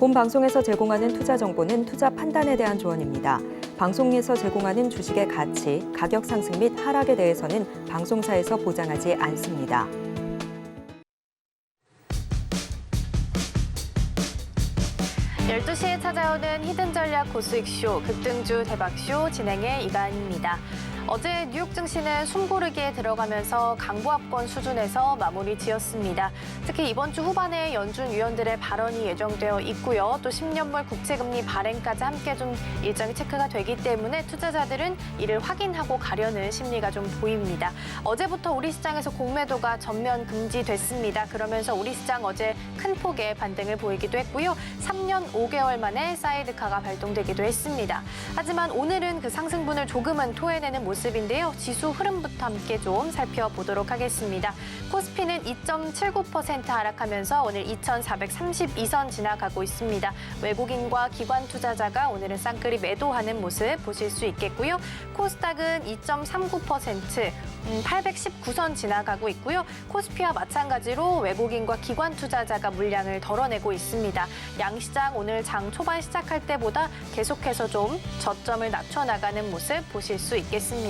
본 방송에서 제공하는 투자 정보는 투자 판단에 대한 조언입니다. 방송에서 제공하는 주식의 가치, 가격 상승 및 하락에 대해서는 방송사에서 보장하지 않습니다. 열두 시에 찾아오는 히든 전략 고수익쇼, 급등주 대박쇼 진행의 이가은입니다. 어제 뉴욕 증시는 숨고르기에 들어가면서 강보합권 수준에서 마무리 지었습니다. 특히 이번 주 후반에 연준 위원들의 발언이 예정되어 있고요. 또 10년물 국채금리 발행까지 함께 좀 일정이 체크가 되기 때문에 투자자들은 이를 확인하고 가려는 심리가 좀 보입니다. 어제부터 우리 시장에서 공매도가 전면 금지됐습니다. 그러면서 우리 시장 어제 큰 폭의 반등을 보이기도 했고요. 3년 5개월 만에 사이드카가 발동되기도 했습니다. 하지만 오늘은 그 상승분을 조금은 토해내는 모습인데요. 지수 흐름부터 함께 좀 살펴보도록 하겠습니다. 코스피는 2.79% 하락하면서 오늘 2,432선 지나가고 있습니다. 외국인과 기관 투자자가 오늘은 쌍끌이 매도하는 모습 보실 수 있겠고요. 코스닥은 2.39%, 819선 지나가고 있고요. 코스피와 마찬가지로 외국인과 기관 투자자가 물량을 덜어내고 있습니다. 양시장 오늘 장 초반 시작할 때보다 계속해서 좀 저점을 낮춰나가는 모습 보실 수 있겠습니다.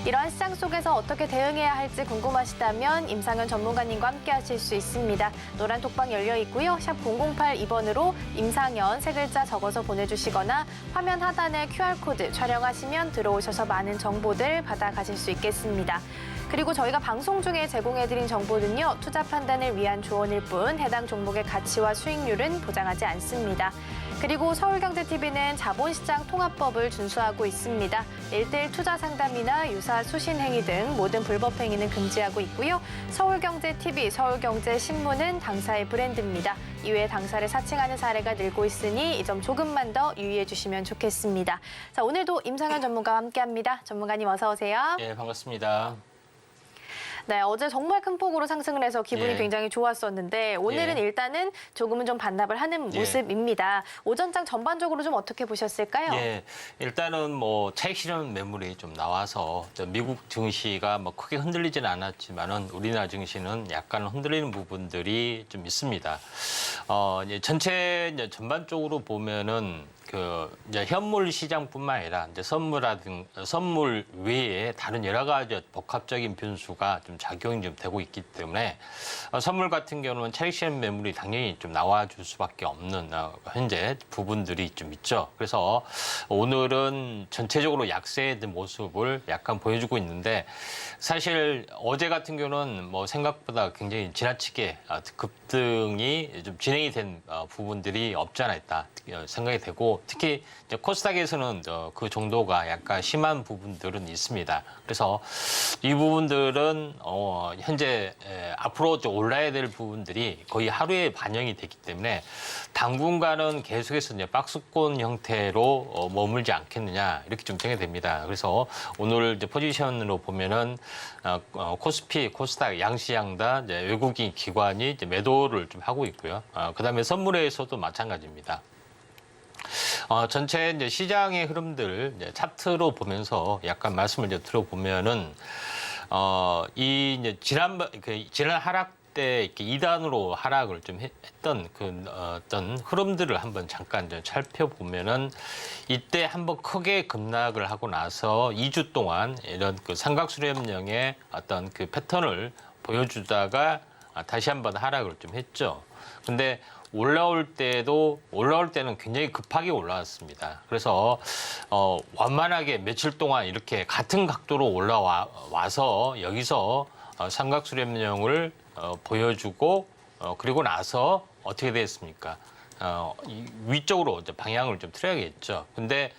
이러한 시장 속에서 어떻게 대응해야 할지 궁금하시다면 임상현 전문가님과 함께 하실 수 있습니다. 노란 톡방 열려 있고요. 샵 008-2번으로 임상현 세 글자 적어서 보내주시거나 화면 하단에 QR코드 촬영하시면 들어오셔서 많은 정보들 받아가실 수 있겠습니다. 그리고 저희가 방송 중에 제공해드린 정보는요. 투자 판단을 위한 조언일 뿐 해당 종목의 가치와 수익률은 보장하지 않습니다. 그리고 서울경제TV는 자본시장 통합법을 준수하고 있습니다. 1:1 투자 상담이나 유사 수신 행위 등 모든 불법 행위는 금지하고 있고요. 서울경제TV, 서울경제신문은 당사의 브랜드입니다. 이외에 당사를 사칭하는 사례가 늘고 있으니 이 점 조금만 더 유의해 주시면 좋겠습니다. 자, 오늘도 임상현 전문가와 함께합니다. 전문가님 어서 오세요. 네, 반갑습니다. 네, 어제 정말 큰 폭으로 상승을 해서 기분이 굉장히 좋았었는데 오늘은 일단은 조금은 좀 반납을 하는 모습입니다. 오전장 전반적으로 좀 어떻게 보셨을까요? 예, 일단은 뭐 차익 실현 매물이 좀 나와서 미국 증시가 뭐 크게 흔들리지는 않았지만은 우리나라 증시는 약간 흔들리는 부분들이 좀 있습니다. 이제 전체 이제 전반적으로 보면은 이제 현물 시장뿐만 아니라 이제 선물 외에 다른 여러 가지 복합적인 변수가 좀 작용이 좀 되고 있기 때문에 선물 같은 경우는 차익 실현 매물이 당연히 좀 나와줄 수밖에 없는 현재 부분들이 좀 있죠. 그래서 오늘은 전체적으로 약세된 모습을 약간 보여주고 있는데 사실 어제 같은 경우는 뭐 생각보다 굉장히 지나치게 급등이 좀 진행이 된 부분들이 없지 않아 있다 생각이 되고 특히 이제 코스닥에서는 그 정도가 약간 심한 부분들은 있습니다. 그래서 이 부분들은 현재 앞으로 올라야 될 부분들이 거의 하루에 반영이 됐기 때문에 당분간은 계속해서 이제 박스권 형태로 머물지 않겠느냐 이렇게 좀 생각이 됩니다. 그래서 오늘 이제 포지션으로 보면은 코스피, 코스닥 양시장 다 이제 외국인 기관이 이제 매도를 좀 하고 있고요. 그다음에 선물에서도 마찬가지입니다. 전체 이제 시장의 흐름들 이제 차트로 보면서 약간 말씀을 이제 들어보면은 이 이제 지난 하락 때 이렇게 2단으로 하락을 좀 했던 어떤 흐름들을 한번 잠깐 좀 살펴보면은 이때 한번 크게 급락을 하고 나서 2주 동안 이런 삼각수렴형의 어떤 패턴을 보여주다가 다시 한번 하락을 좀 했죠. 근데 올라올 때는 굉장히 급하게 올라왔습니다. 그래서 완만하게 며칠 동안 이렇게 같은 각도로 올라와서 여기서 삼각수렴형을 보여주고 그리고 나서 어떻게 됐습니까? 위쪽으로 이제 방향을 좀 틀어야겠죠. 근데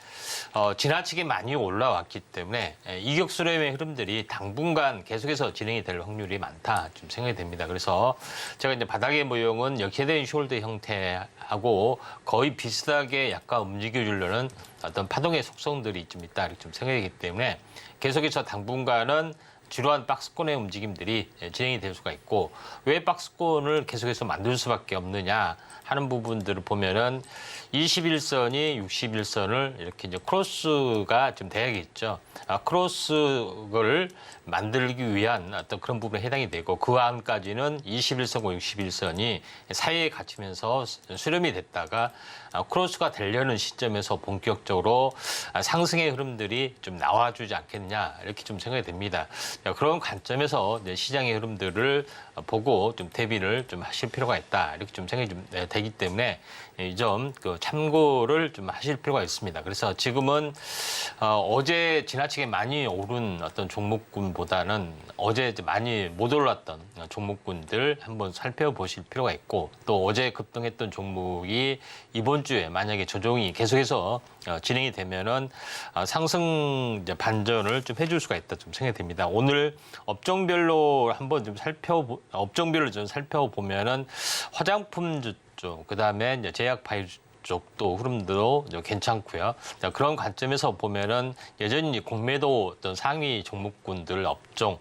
지나치게 많이 올라왔기 때문에 이격수렴의 흐름들이 당분간 계속해서 진행이 될 확률이 많다 좀 생각이 됩니다. 그래서 제가 이제 바닥의 모형은 역헤드앤 숄더 형태하고 거의 비슷하게 약간 움직여주려는 어떤 파동의 속성들이 좀 있다 이렇게 좀 생각이기 때문에 계속해서 당분간은 지루한 박스권의 움직임들이 진행이 될 수가 있고 왜 박스권을 계속해서 만들 수밖에 없느냐 하는 부분들을 보면은 21선이 61선을 이렇게 이제 크로스가 좀 돼야겠죠. 크로스를 만들기 위한 어떤 그런 부분에 해당이 되고 그 안까지는 21선과 61선이 사이에 갇히면서 수렴이 됐다가 크로스가 되려는 시점에서 본격적으로 상승의 흐름들이 좀 나와주지 않겠느냐 이렇게 좀 생각이 됩니다. 그런 관점에서 시장의 흐름들을 보고 좀 대비를 좀 하실 필요가 있다 이렇게 좀 생각이 좀 되기 때문에 이 점 참고를 좀 하실 필요가 있습니다. 그래서 지금은 어제 지나치게 많이 오른 어떤 종목군보다는 어제 많이 못 올랐던 종목군들 한번 살펴보실 필요가 있고 또 어제 급등했던 종목이 이번 주에 만약에 조정이 계속해서 진행이 되면은 상승 이제 반전을 좀 해줄 수가 있다 좀 생각이 됩니다. 오늘 업종별로 한번 좀 업종별로 좀 살펴보면은 화장품 쪽, 그다음에 이제 제약 바이오 쪽도 흐름도 괜찮고요. 그런 관점에서 보면은 여전히 공매도 어떤 상위 종목군들 업종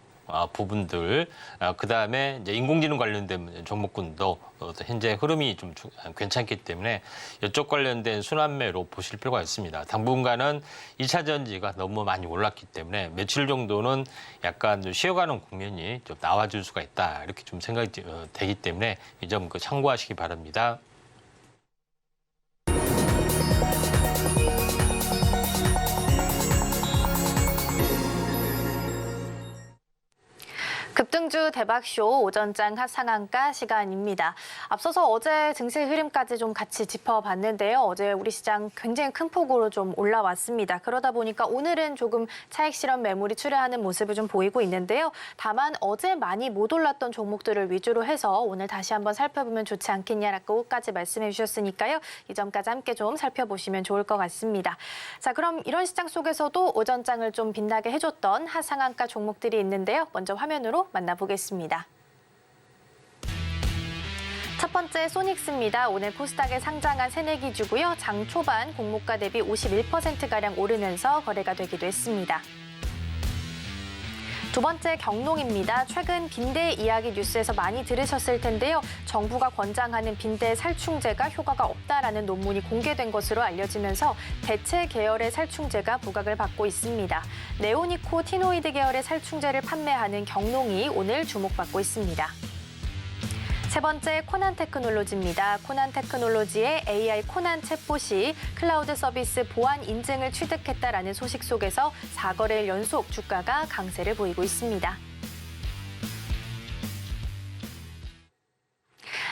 부분들, 그 다음에 이제 인공지능 관련된 종목군도 현재 흐름이 좀 괜찮기 때문에 이쪽 관련된 순환매로 보실 필요가 있습니다. 당분간은 2차 전지가 너무 많이 올랐기 때문에 며칠 정도는 약간 좀 쉬어가는 국면이 좀 나와줄 수가 있다. 이렇게 좀 생각이 되기 때문에 이 점 참고하시기 바랍니다. 급등주 대박쇼 오전장 핫상한가 시간입니다. 앞서서 어제 증시 흐름까지 좀 같이 짚어봤는데요. 어제 우리 시장 굉장히 큰 폭으로 좀 올라왔습니다. 그러다 보니까 오늘은 조금 차익 실현 매물이 출회하는 모습을 좀 보이고 있는데요. 다만 어제 많이 못 올랐던 종목들을 위주로 해서 오늘 다시 한번 살펴보면 좋지 않겠냐라고까지 말씀해 주셨으니까요. 이 점까지 함께 좀 살펴보시면 좋을 것 같습니다. 자, 그럼 이런 시장 속에서도 오전장을 좀 빛나게 해줬던 핫상한가 종목들이 있는데요. 먼저 화면으로 만나보겠습니다. 첫 번째 소닉스입니다. 오늘 코스닥에 상장한 새내기주고요. 장 초반 공모가 대비 51%가량 오르면서 거래가 되기도 했습니다. 두 번째 경농입니다. 최근 빈대 이야기 뉴스에서 많이 들으셨을 텐데요. 정부가 권장하는 빈대 살충제가 효과가 없다라는 논문이 공개된 것으로 알려지면서 대체 계열의 살충제가 부각을 받고 있습니다. 네오니코티노이드 계열의 살충제를 판매하는 경농이 오늘 주목받고 있습니다. 세 번째 코난테크놀로지입니다. 코난테크놀로지의 AI 코난 챗봇이 클라우드 서비스 보안 인증을 취득했다라는 소식 속에서 4거래일 연속 주가가 강세를 보이고 있습니다.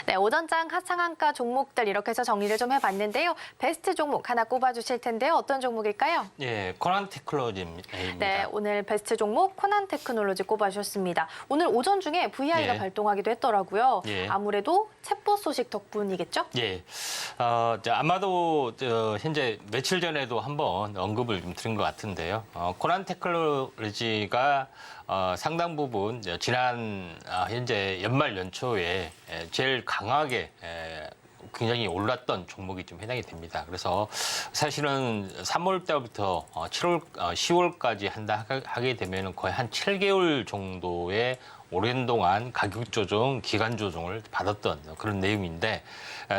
네, 오전장 핫상한가 종목들 이렇게 해서 정리를 좀 해봤는데요. 베스트 종목 하나 꼽아주실 텐데요. 어떤 종목일까요? 예, 코난테크놀로지입니다. 네, 오늘 베스트 종목 코난테크놀로지 꼽아주셨습니다. 오늘 오전 중에 VI가 예. 발동하기도 했더라고요. 예. 아무래도 챗봇 소식 덕분이겠죠? 예, 아마도 현재 며칠 전에도 한번 언급을 좀 드린 것 같은데요. 코난테크놀로지가 상당 부분 지난 현재 연말 연초에 제일 강하게 굉장히 올랐던 종목이 좀 해당이 됩니다. 그래서 사실은 3월 달부터 10월까지 하게 되면 거의 한 7개월 정도의 오랜 동안 가격 조정, 기간 조정을 받았던 그런 내용인데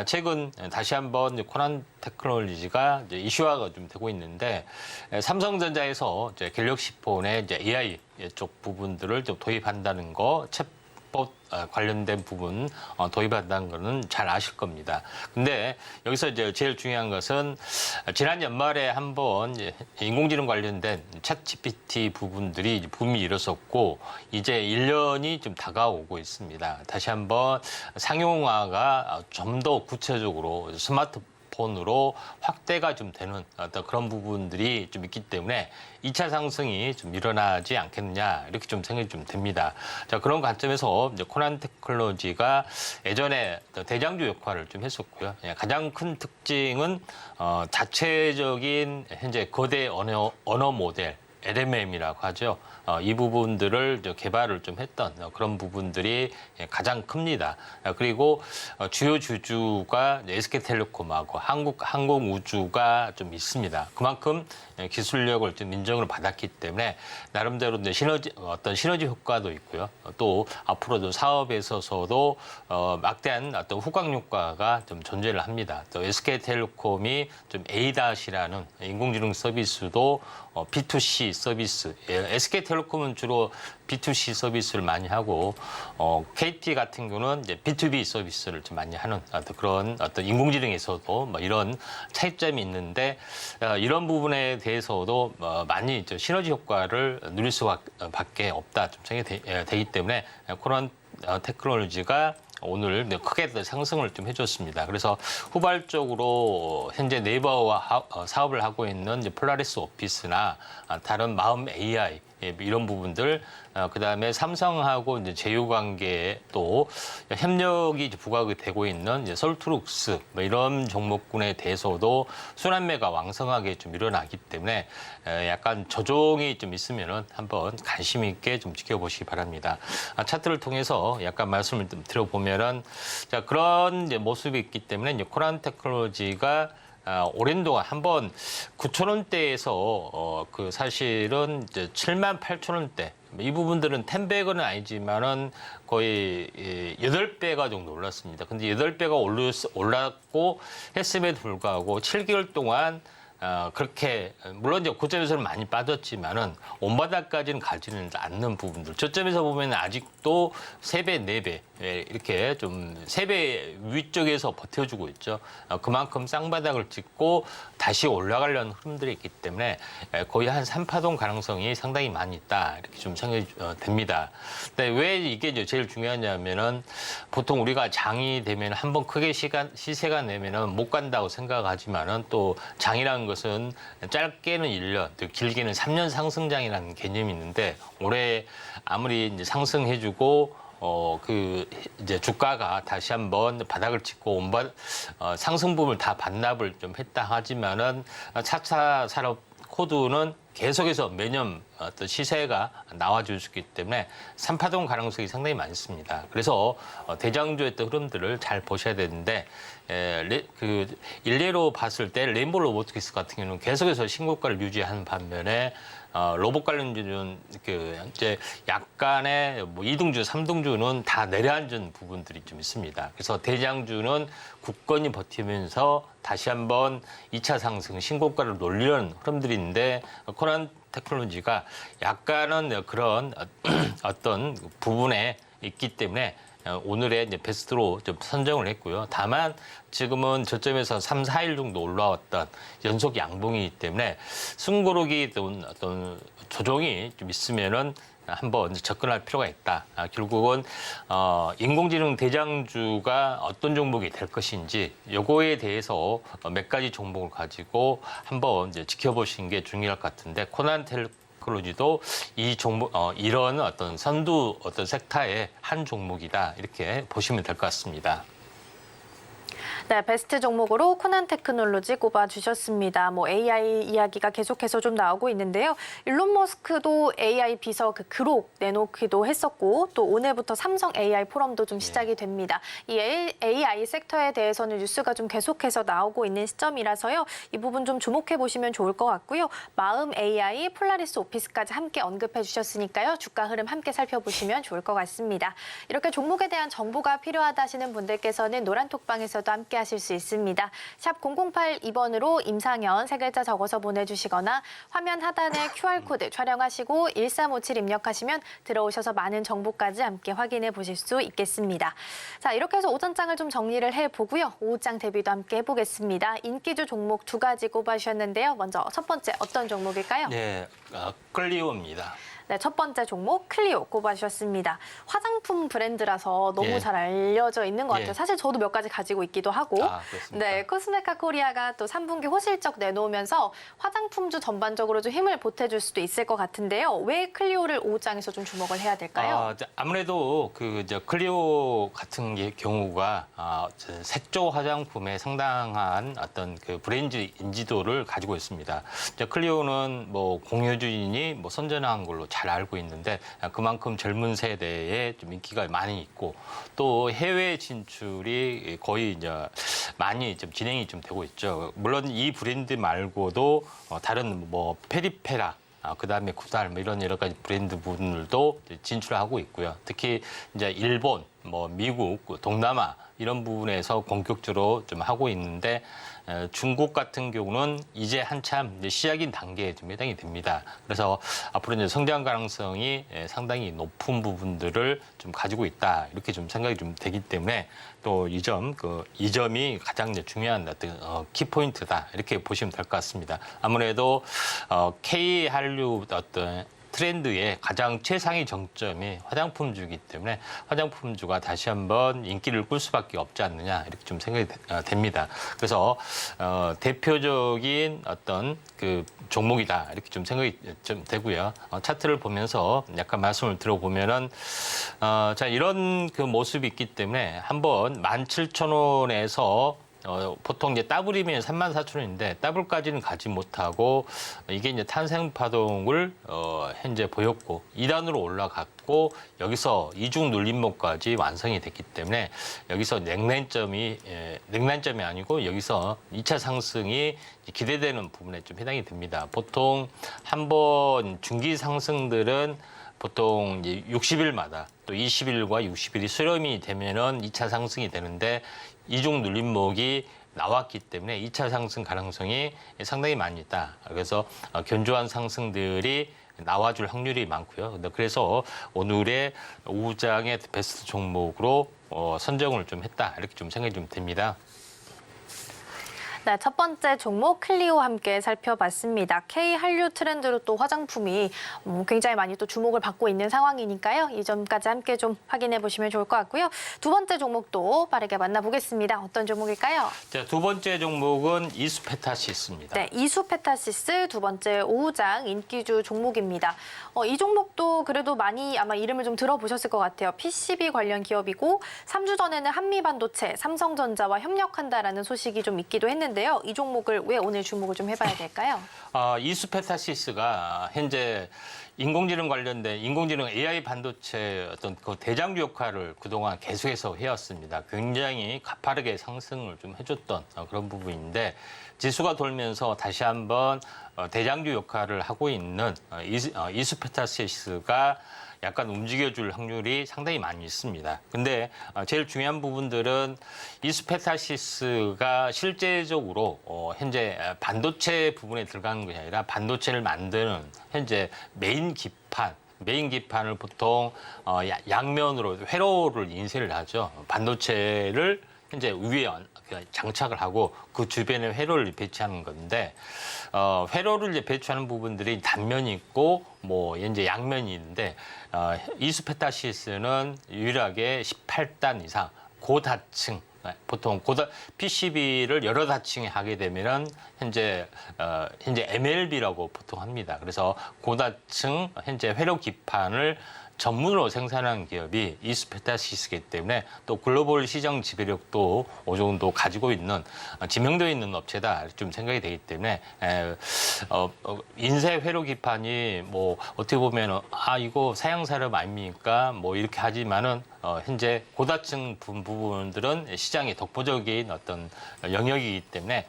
최근 다시 한번 코난 테크놀로지가 이슈화가 좀 되고 있는데 삼성전자에서 갤럭시폰의 AI 쪽 부분들을 좀 도입한다는 거, 챗봇 관련된 부분 도입한다는 거는 잘 아실 겁니다. 근데 여기서 이제 제일 중요한 것은 지난 연말에 한번 인공지능 관련된 챗 GPT 부분들이 붐이 일었었고 이제 1년이 좀 다가오고 있습니다. 다시 한번 상용화가 좀 더 구체적으로 스마트폰으로 확대가 좀 되는 어떤 그런 부분들이 좀 있기 때문에 2차 상승이 좀 일어나지 않겠느냐 이렇게 좀 생각이 좀 됩니다. 자, 그런 관점에서 이제 코난 테크놀로지가 예전에 대장주 역할을 좀 했었고요. 가장 큰 특징은 자체적인 현재 거대 언어 모델 LMM이라고 하죠. 이 부분들을 개발을 좀 했던 그런 부분들이 가장 큽니다. 그리고 주요 주주가 SK텔레콤하고 한국항공우주가 좀 있습니다. 그만큼 기술력을 좀 인정을 받았기 때문에 나름대로 이제 시너지 효과도 있고요. 또 앞으로도 사업에 있어서도 막대한 어떤 후광 효과가 좀 존재를 합니다. 또 SK텔레콤이 좀 ADAS이라는 인공지능 서비스도 B2C 서비스, SK텔레콤은 주로 B2C 서비스를 많이 하고 KT 같은 경우는 이제 B2B 서비스를 좀 많이 하는 그런 어떤 인공지능에서도 뭐 이런 차이점이 있는데 이런 부분에 대해서도 많이 이제 시너지 효과를 누릴 수밖에 없다 좀 생각이 되기 때문에 그런 테크놀로지가 오늘 크게 상승을 좀 해줬습니다. 그래서 후발적으로 현재 네이버와 사업을 하고 있는 이제 폴라리스 오피스나 다른 마음 AI 이런 부분들, 그다음에 삼성하고 이제 제휴 관계에 또 협력이 이제 부각이 되고 있는 이제 솔트룩스 뭐 이런 종목군에 대해서도 순환매가 왕성하게 좀 일어나기 때문에 약간 조정이 좀 있으면은 한번 관심 있게 좀 지켜보시기 바랍니다. 차트를 통해서 약간 말씀을 좀 드려보면은 자 그런 이제 모습이 있기 때문에 이제 코난 테크놀로지가 오랜 동안 한번 9,000원대에서 그 사실은 이제 78,000원대 이 부분들은 10배는 아니지만은 거의 8배가 정도 올랐습니다. 근데 8배가 올랐고 했음에도 불구하고 7개월 동안 그렇게 물론 이제 고점에서는 많이 빠졌지만은 온바닥까지는 가지는 않는 부분들. 저점에서 보면 아직도 3배, 4배 이렇게 좀 3배 위쪽에서 버텨주고 있죠. 그만큼 쌍바닥을 찍고 다시 올라가려는 흐름들이 있기 때문에 거의 한 3파동 가능성이 상당히 많이 있다 이렇게 좀 생각이 됩니다. 근데 왜 이게 이제 제일 중요하냐면은 보통 우리가 장이 되면 한번 크게 시세가 내면은 못 간다고 생각하지만은 또 장이라는 것은 짧게는 1년, 또 길게는 3년 상승장이라는 개념이 있는데 올해 아무리 이제 상승해주고 그 이제 주가가 다시 한번 바닥을 찍고 상승분을 다 반납을 좀 했다 하지만은 4차 산업 코드는 계속해서 매년 어떤 시세가 나와줄 수 있기 때문에 3파동 가능성이 상당히 많습니다. 그래서 대장주의 또 흐름들을 잘 보셔야 되는데 그 일례로 봤을 때 레인보우 로보틱스 같은 경우는 계속해서 신고가를 유지하는 반면에 로봇 관련주는 그 이제 약간의 뭐 2등주, 3등주는 다 내려앉은 부분들이 좀 있습니다. 그래서 대장주는 굳건히 버티면서 다시 한번 2차 상승 신고가를 놀리는 흐름들이 있는데 코난 테크놀로지가 약간은 그런 어떤 부분에 있기 때문에 오늘의 이제 베스트로 좀 선정을 했고요. 다만 지금은 저점에서 3, 4일 정도 올라왔던 연속 양봉이기 때문에 숨고르기 어떤 조정이 좀 있으면은 한번 접근할 필요가 있다. 결국은 인공지능 대장주가 어떤 종목이 될 것인지 요거에 대해서 몇 가지 종목을 가지고 한번 이제 지켜보시는 게 중요할 것 같은데 코난 테크놀로지도 이 종목 이런 어떤 선두 어떤 섹터의 한 종목이다 이렇게 보시면 될 것 같습니다. 네, 베스트 종목으로 코난 테크놀로지 꼽아주셨습니다. 뭐 AI 이야기가 계속해서 좀 나오고 있는데요. 일론 머스크도 AI 비서 그 그록 내놓기도 했었고 또 오늘부터 삼성 AI 포럼도 좀 시작이 됩니다. 이 AI 섹터에 대해서는 뉴스가 좀 계속해서 나오고 있는 시점이라서요. 이 부분 좀 주목해 보시면 좋을 것 같고요. 마음 AI, 폴라리스 오피스까지 함께 언급해 주셨으니까요. 주가 흐름 함께 살펴보시면 좋을 것 같습니다. 이렇게 종목에 대한 정보가 필요하다 하시는 분들께서는 노란톡방에서도 함께 하실 수 있습니다. 샵 0082번으로 임상현 세 글자 적어서 보내주시거나 화면 하단에 QR코드 촬영하시고 1357 입력하시면 들어오셔서 많은 정보까지 함께 확인해 보실 수 있겠습니다. 자, 이렇게 해서 오전장을 좀 정리를 해보고요. 오후장 대비도 함께 해보겠습니다. 인기주 종목 2가지 꼽아주셨는데요. 먼저 첫 번째 어떤 종목일까요? 네, 클리오입니다. 네, 첫 번째 종목 클리오 꼽아주셨습니다. 화장품 브랜드라서 너무 예. 잘 알려져 있는 것 같아요. 예. 사실 저도 몇 가지 가지고 있기도 하고. 아, 그렇습니까? 네, 코스메카 코리아가 또 3분기 호실적 내놓으면서 화장품주 전반적으로 좀 힘을 보태줄 수도 있을 것 같은데요. 왜 클리오를 오후장에서 좀 주목을 해야 될까요? 아무래도 클리오 같은 경우가 색조 화장품의 상당한 어떤 그 브랜드 인지도를 가지고 있습니다. 클리오는 뭐 공효주인이 뭐 선전한 걸로 잘 알고 있는데 그만큼 젊은 세대에 좀 인기가 많이 있고 또 해외 진출이 거의 이제 많이 좀 진행이 좀 되고 있죠. 물론 이 브랜드 말고도 다른 뭐 페리페라 그다음에 구달 뭐 이런 여러 가지 브랜드 분들도 진출하고 있고요. 특히 이제 일본, 뭐 미국, 동남아 이런 부분에서 본격적으로 좀 하고 있는데 중국 같은 경우는 이제 한참 이제 시작인 단계에 좀 해당이 됩니다. 그래서 앞으로 이제 성장 가능성이 상당히 높은 부분들을 좀 가지고 있다 이렇게 좀 생각이 좀 되기 때문에 또 이 점이 가장 이제 중요한 어떤 키포인트다 이렇게 보시면 될 것 같습니다. 아무래도 K 한류 어떤 트렌드의 가장 최상위 정점이 화장품주이기 때문에 화장품주가 다시 한번 인기를 끌 수밖에 없지 않느냐 이렇게 좀 생각이 됩니다. 그래서 대표적인 어떤 그 종목이다 이렇게 좀 생각이 좀 되고요. 차트를 보면서 약간 말씀을 들어보면은 자 이런 그 모습이 있기 때문에 한번 17,000원에서 보통 이제 더블이면 34,000원인데 더블까지는 가지 못하고 이게 이제 탄생 파동을 현재 보였고 2단으로 올라갔고 여기서 이중 눌림목까지 완성이 됐기 때문에 여기서 냉난점이 아니고 여기서 2차 상승이 기대되는 부분에 좀 해당이 됩니다. 보통 한번 중기 상승들은 보통 이제 60일마다 또 20일과 60일이 수렴이 되면은 2차 상승이 되는데 이중 눌림목이 나왔기 때문에 2차 상승 가능성이 상당히 많이 있다. 그래서 견조한 상승들이 나와줄 확률이 많고요. 그래서 오늘의 오후장의 베스트 종목으로 선정을 좀 했다. 이렇게 좀 생각이 좀 됩니다. 네, 첫 번째 종목 클리오 함께 살펴봤습니다. K 한류 트렌드로 또 화장품이 굉장히 많이 또 주목을 받고 있는 상황이니까요. 이 점까지 함께 좀 확인해 보시면 좋을 것 같고요. 두 번째 종목도 빠르게 만나보겠습니다. 어떤 종목일까요? 자, 두 번째 종목은 이수페타시스입니다. 네, 이수페타시스 두 번째 오후장 인기주 종목입니다. 이 종목도 그래도 많이 아마 이름을 좀 들어보셨을 것 같아요. PCB 관련 기업이고 3주 전에는 한미반도체, 삼성전자와 협력한다라는 소식이 좀 있기도 했는데요. 이 종목을 왜 오늘 주목을 좀 해봐야 될까요? 이수페타시스가 현재 인공지능 관련된 인공지능 AI 반도체 어떤 그 대장주 역할을 그동안 계속해서 해왔습니다. 굉장히 가파르게 상승을 좀 해줬던 그런 부분인데 지수가 돌면서 다시 한번 대장주 역할을 하고 있는 이수페타시스가 약간 움직여줄 확률이 상당히 많이 있습니다. 근데 제일 중요한 부분들은 이수페타시스가 실제적으로 현재 반도체 부분에 들어가는 것이 아니라 반도체를 만드는 현재 메인 기판을 보통 양면으로 회로를 인쇄를 하죠. 반도체를 현재 위에 장착을 하고 그 주변에 회로를 배치하는 건데 회로를 이제 배치하는 부분들이 단면이 있고 뭐 이제 양면이 있는데 이수페타시스는 유일하게 18단 이상 고다층 보통 PCB를 여러 다층에 하게 되면은 현재 MLB라고 보통 합니다. 그래서 고다층 현재 회로 기판을 전문으로 생산하는 기업이 이수페타시스이기 때문에 또 글로벌 시장 지배력도 어느 정도 가지고 있는 지명도 있는 업체다 좀 생각이 되기 때문에 인쇄 회로 기판이 뭐 어떻게 보면 이거 사양 산업 아닙니까 뭐 이렇게 하지만은 현재 고다층 부분들은 시장의 독보적인 어떤 영역이기 때문에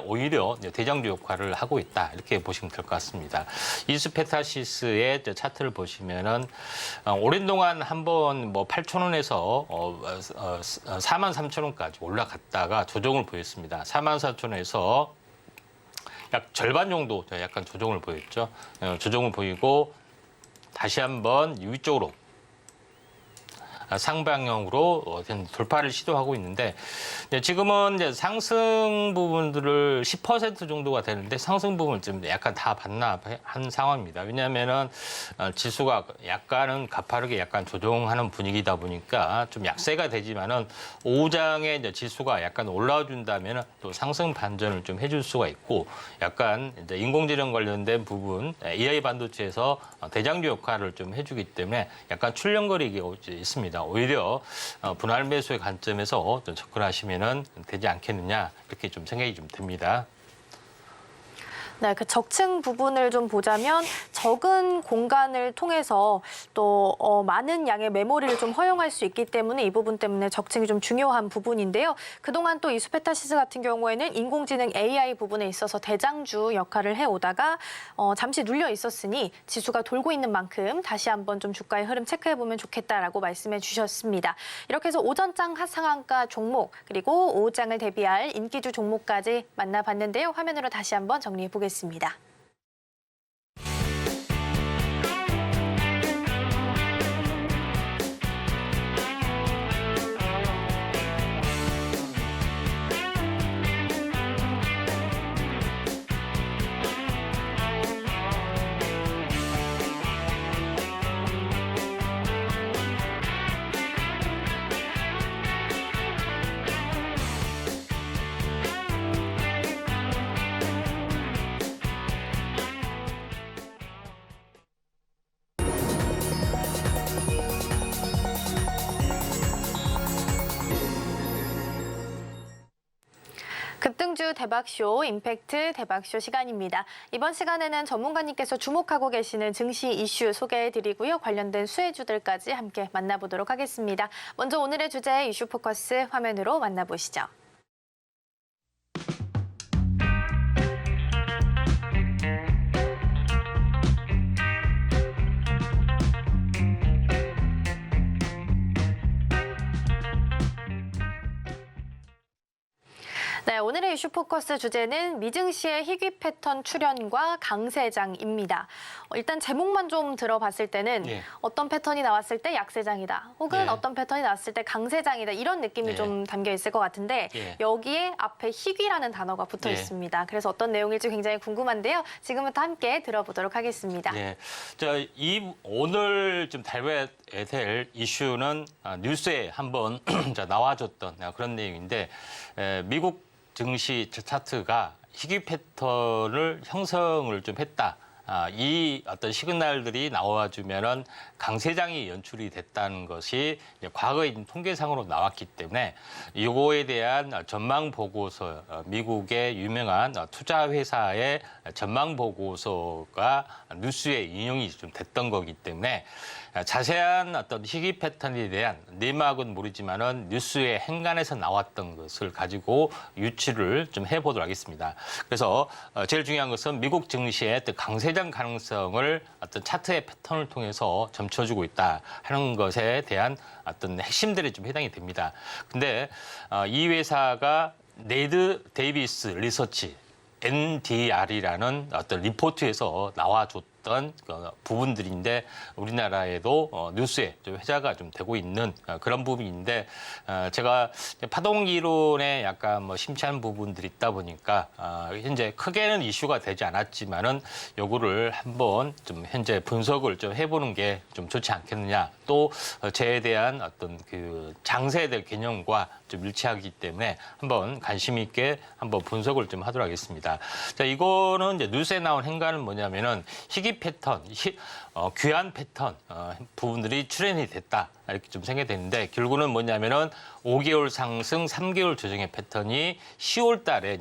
오히려 대장주 역할을 하고 있다 이렇게 보시면 될 것 같습니다. 이수페타시스의 차트를 보시면은 오랜 동안 한번 뭐 8,000원에서 43,000원까지 올라갔다가 조정을 보였습니다. 44,000원에서 약 절반 정도 약간 조정을 보였죠. 조정을 보이고 다시 한번 위쪽으로 상방향으로 돌파를 시도하고 있는데 지금은 이제 상승 부분들을 10% 정도가 되는데 상승 부분을 좀 약간 다 반납한 상황입니다. 왜냐하면은 지수가 약간은 가파르게 약간 조정하는 분위기다 보니까 좀 약세가 되지만은 오후장에 이제 지수가 약간 올라준다면은 또 상승 반전을 좀 해줄 수가 있고 약간 이제 인공지능 관련된 부분 AI 반도체에서 대장주 역할을 좀 해주기 때문에 약간 출렁거리게 있습니다. 오히려 분할 매수의 관점에서 좀 접근하시면은 되지 않겠느냐 이렇게 좀 생각이 좀 듭니다. 네, 그 적층 부분을 좀 보자면 적은 공간을 통해서 또 많은 양의 메모리를 좀 허용할 수 있기 때문에 이 부분 때문에 적층이 좀 중요한 부분인데요. 그동안 또 이수페타시스 같은 경우에는 인공지능 AI 부분에 있어서 대장주 역할을 해오다가 잠시 눌려 있었으니 지수가 돌고 있는 만큼 다시 한번 좀 주가의 흐름 체크해보면 좋겠다라고 말씀해 주셨습니다. 이렇게 해서 오전장 하상한가 종목 그리고 오후장을 대비할 인기주 종목까지 만나봤는데요. 화면으로 다시 한번 정리해 보겠습니다. 급등주 대박쇼, 임팩트 대박쇼 시간입니다. 이번 시간에는 전문가님께서 주목하고 계시는 증시 이슈 소개해드리고요. 관련된 수혜주들까지 함께 만나보도록 하겠습니다. 먼저 오늘의 주제 이슈 포커스 화면으로 만나보시죠. 네, 오늘의 이슈 포커스 주제는 미증시의 희귀 패턴 출현과 강세장입니다. 일단 제목만 좀 들어봤을 때는 어떤 패턴이 나왔을 때 약세장이다. 혹은 어떤 패턴이 나왔을 때 강세장이다. 이런 느낌이 좀 담겨 있을 것 같은데 여기에 앞에 희귀라는 단어가 붙어 있습니다. 그래서 어떤 내용일지 굉장히 궁금한데요. 지금부터 함께 들어보도록 하겠습니다. 오늘 좀 다뤄야 될 이슈는 뉴스에 한번 나와줬던 그런 내용인데 미국 증시 차트가 희귀 패턴을 형성을 좀 했다. 이 어떤 시그널들이 나와주면은 강세장이 연출이 됐다는 것이 과거의 통계상으로 나왔기 때문에 이거에 대한 전망 보고서, 미국의 유명한 투자 회사의 전망 보고서가 뉴스에 인용이 좀 됐던 거기 때문에 자세한 어떤 희귀 패턴에 대한 내막은 모르지만은 뉴스의 행간에서 나왔던 것을 가지고 유추를 좀 해보도록 하겠습니다. 그래서 제일 중요한 것은 미국 증시의 강세장 가능성을 어떤 차트의 패턴을 통해서 점쳐주고 있다 하는 것에 대한 어떤 핵심들이 좀 해당이 됩니다. 근데 이 회사가 네드 데이비스 리서치 NDR이라는 어떤 리포트에서 나와줬던 부분들인데 우리나라에도 뉴스에 좀 회자가 좀 되고 있는 그런 부분인데 제가 파동 이론에 약간 심취한 부분들이 있다 보니까 현재 크게는 이슈가 되지 않았지만은 요거를 한번 좀 현재 분석을 좀 해보는 게 좀 좋지 않겠느냐. 또 저에 대한 어떤 그 장세에 대한 개념과 좀 일치하기 때문에 한번 관심 있게 한번 분석을 좀 하도록 하겠습니다. 자, 이거는 이제 뉴스에 나온 행간은 뭐냐면은 희귀 패턴, 귀한 패턴 부분들이 출현이 됐다. 이렇게 좀 생각이 되는데 결국은 뭐냐면은 5개월 상승, 3개월 조정의 패턴이 10월 달에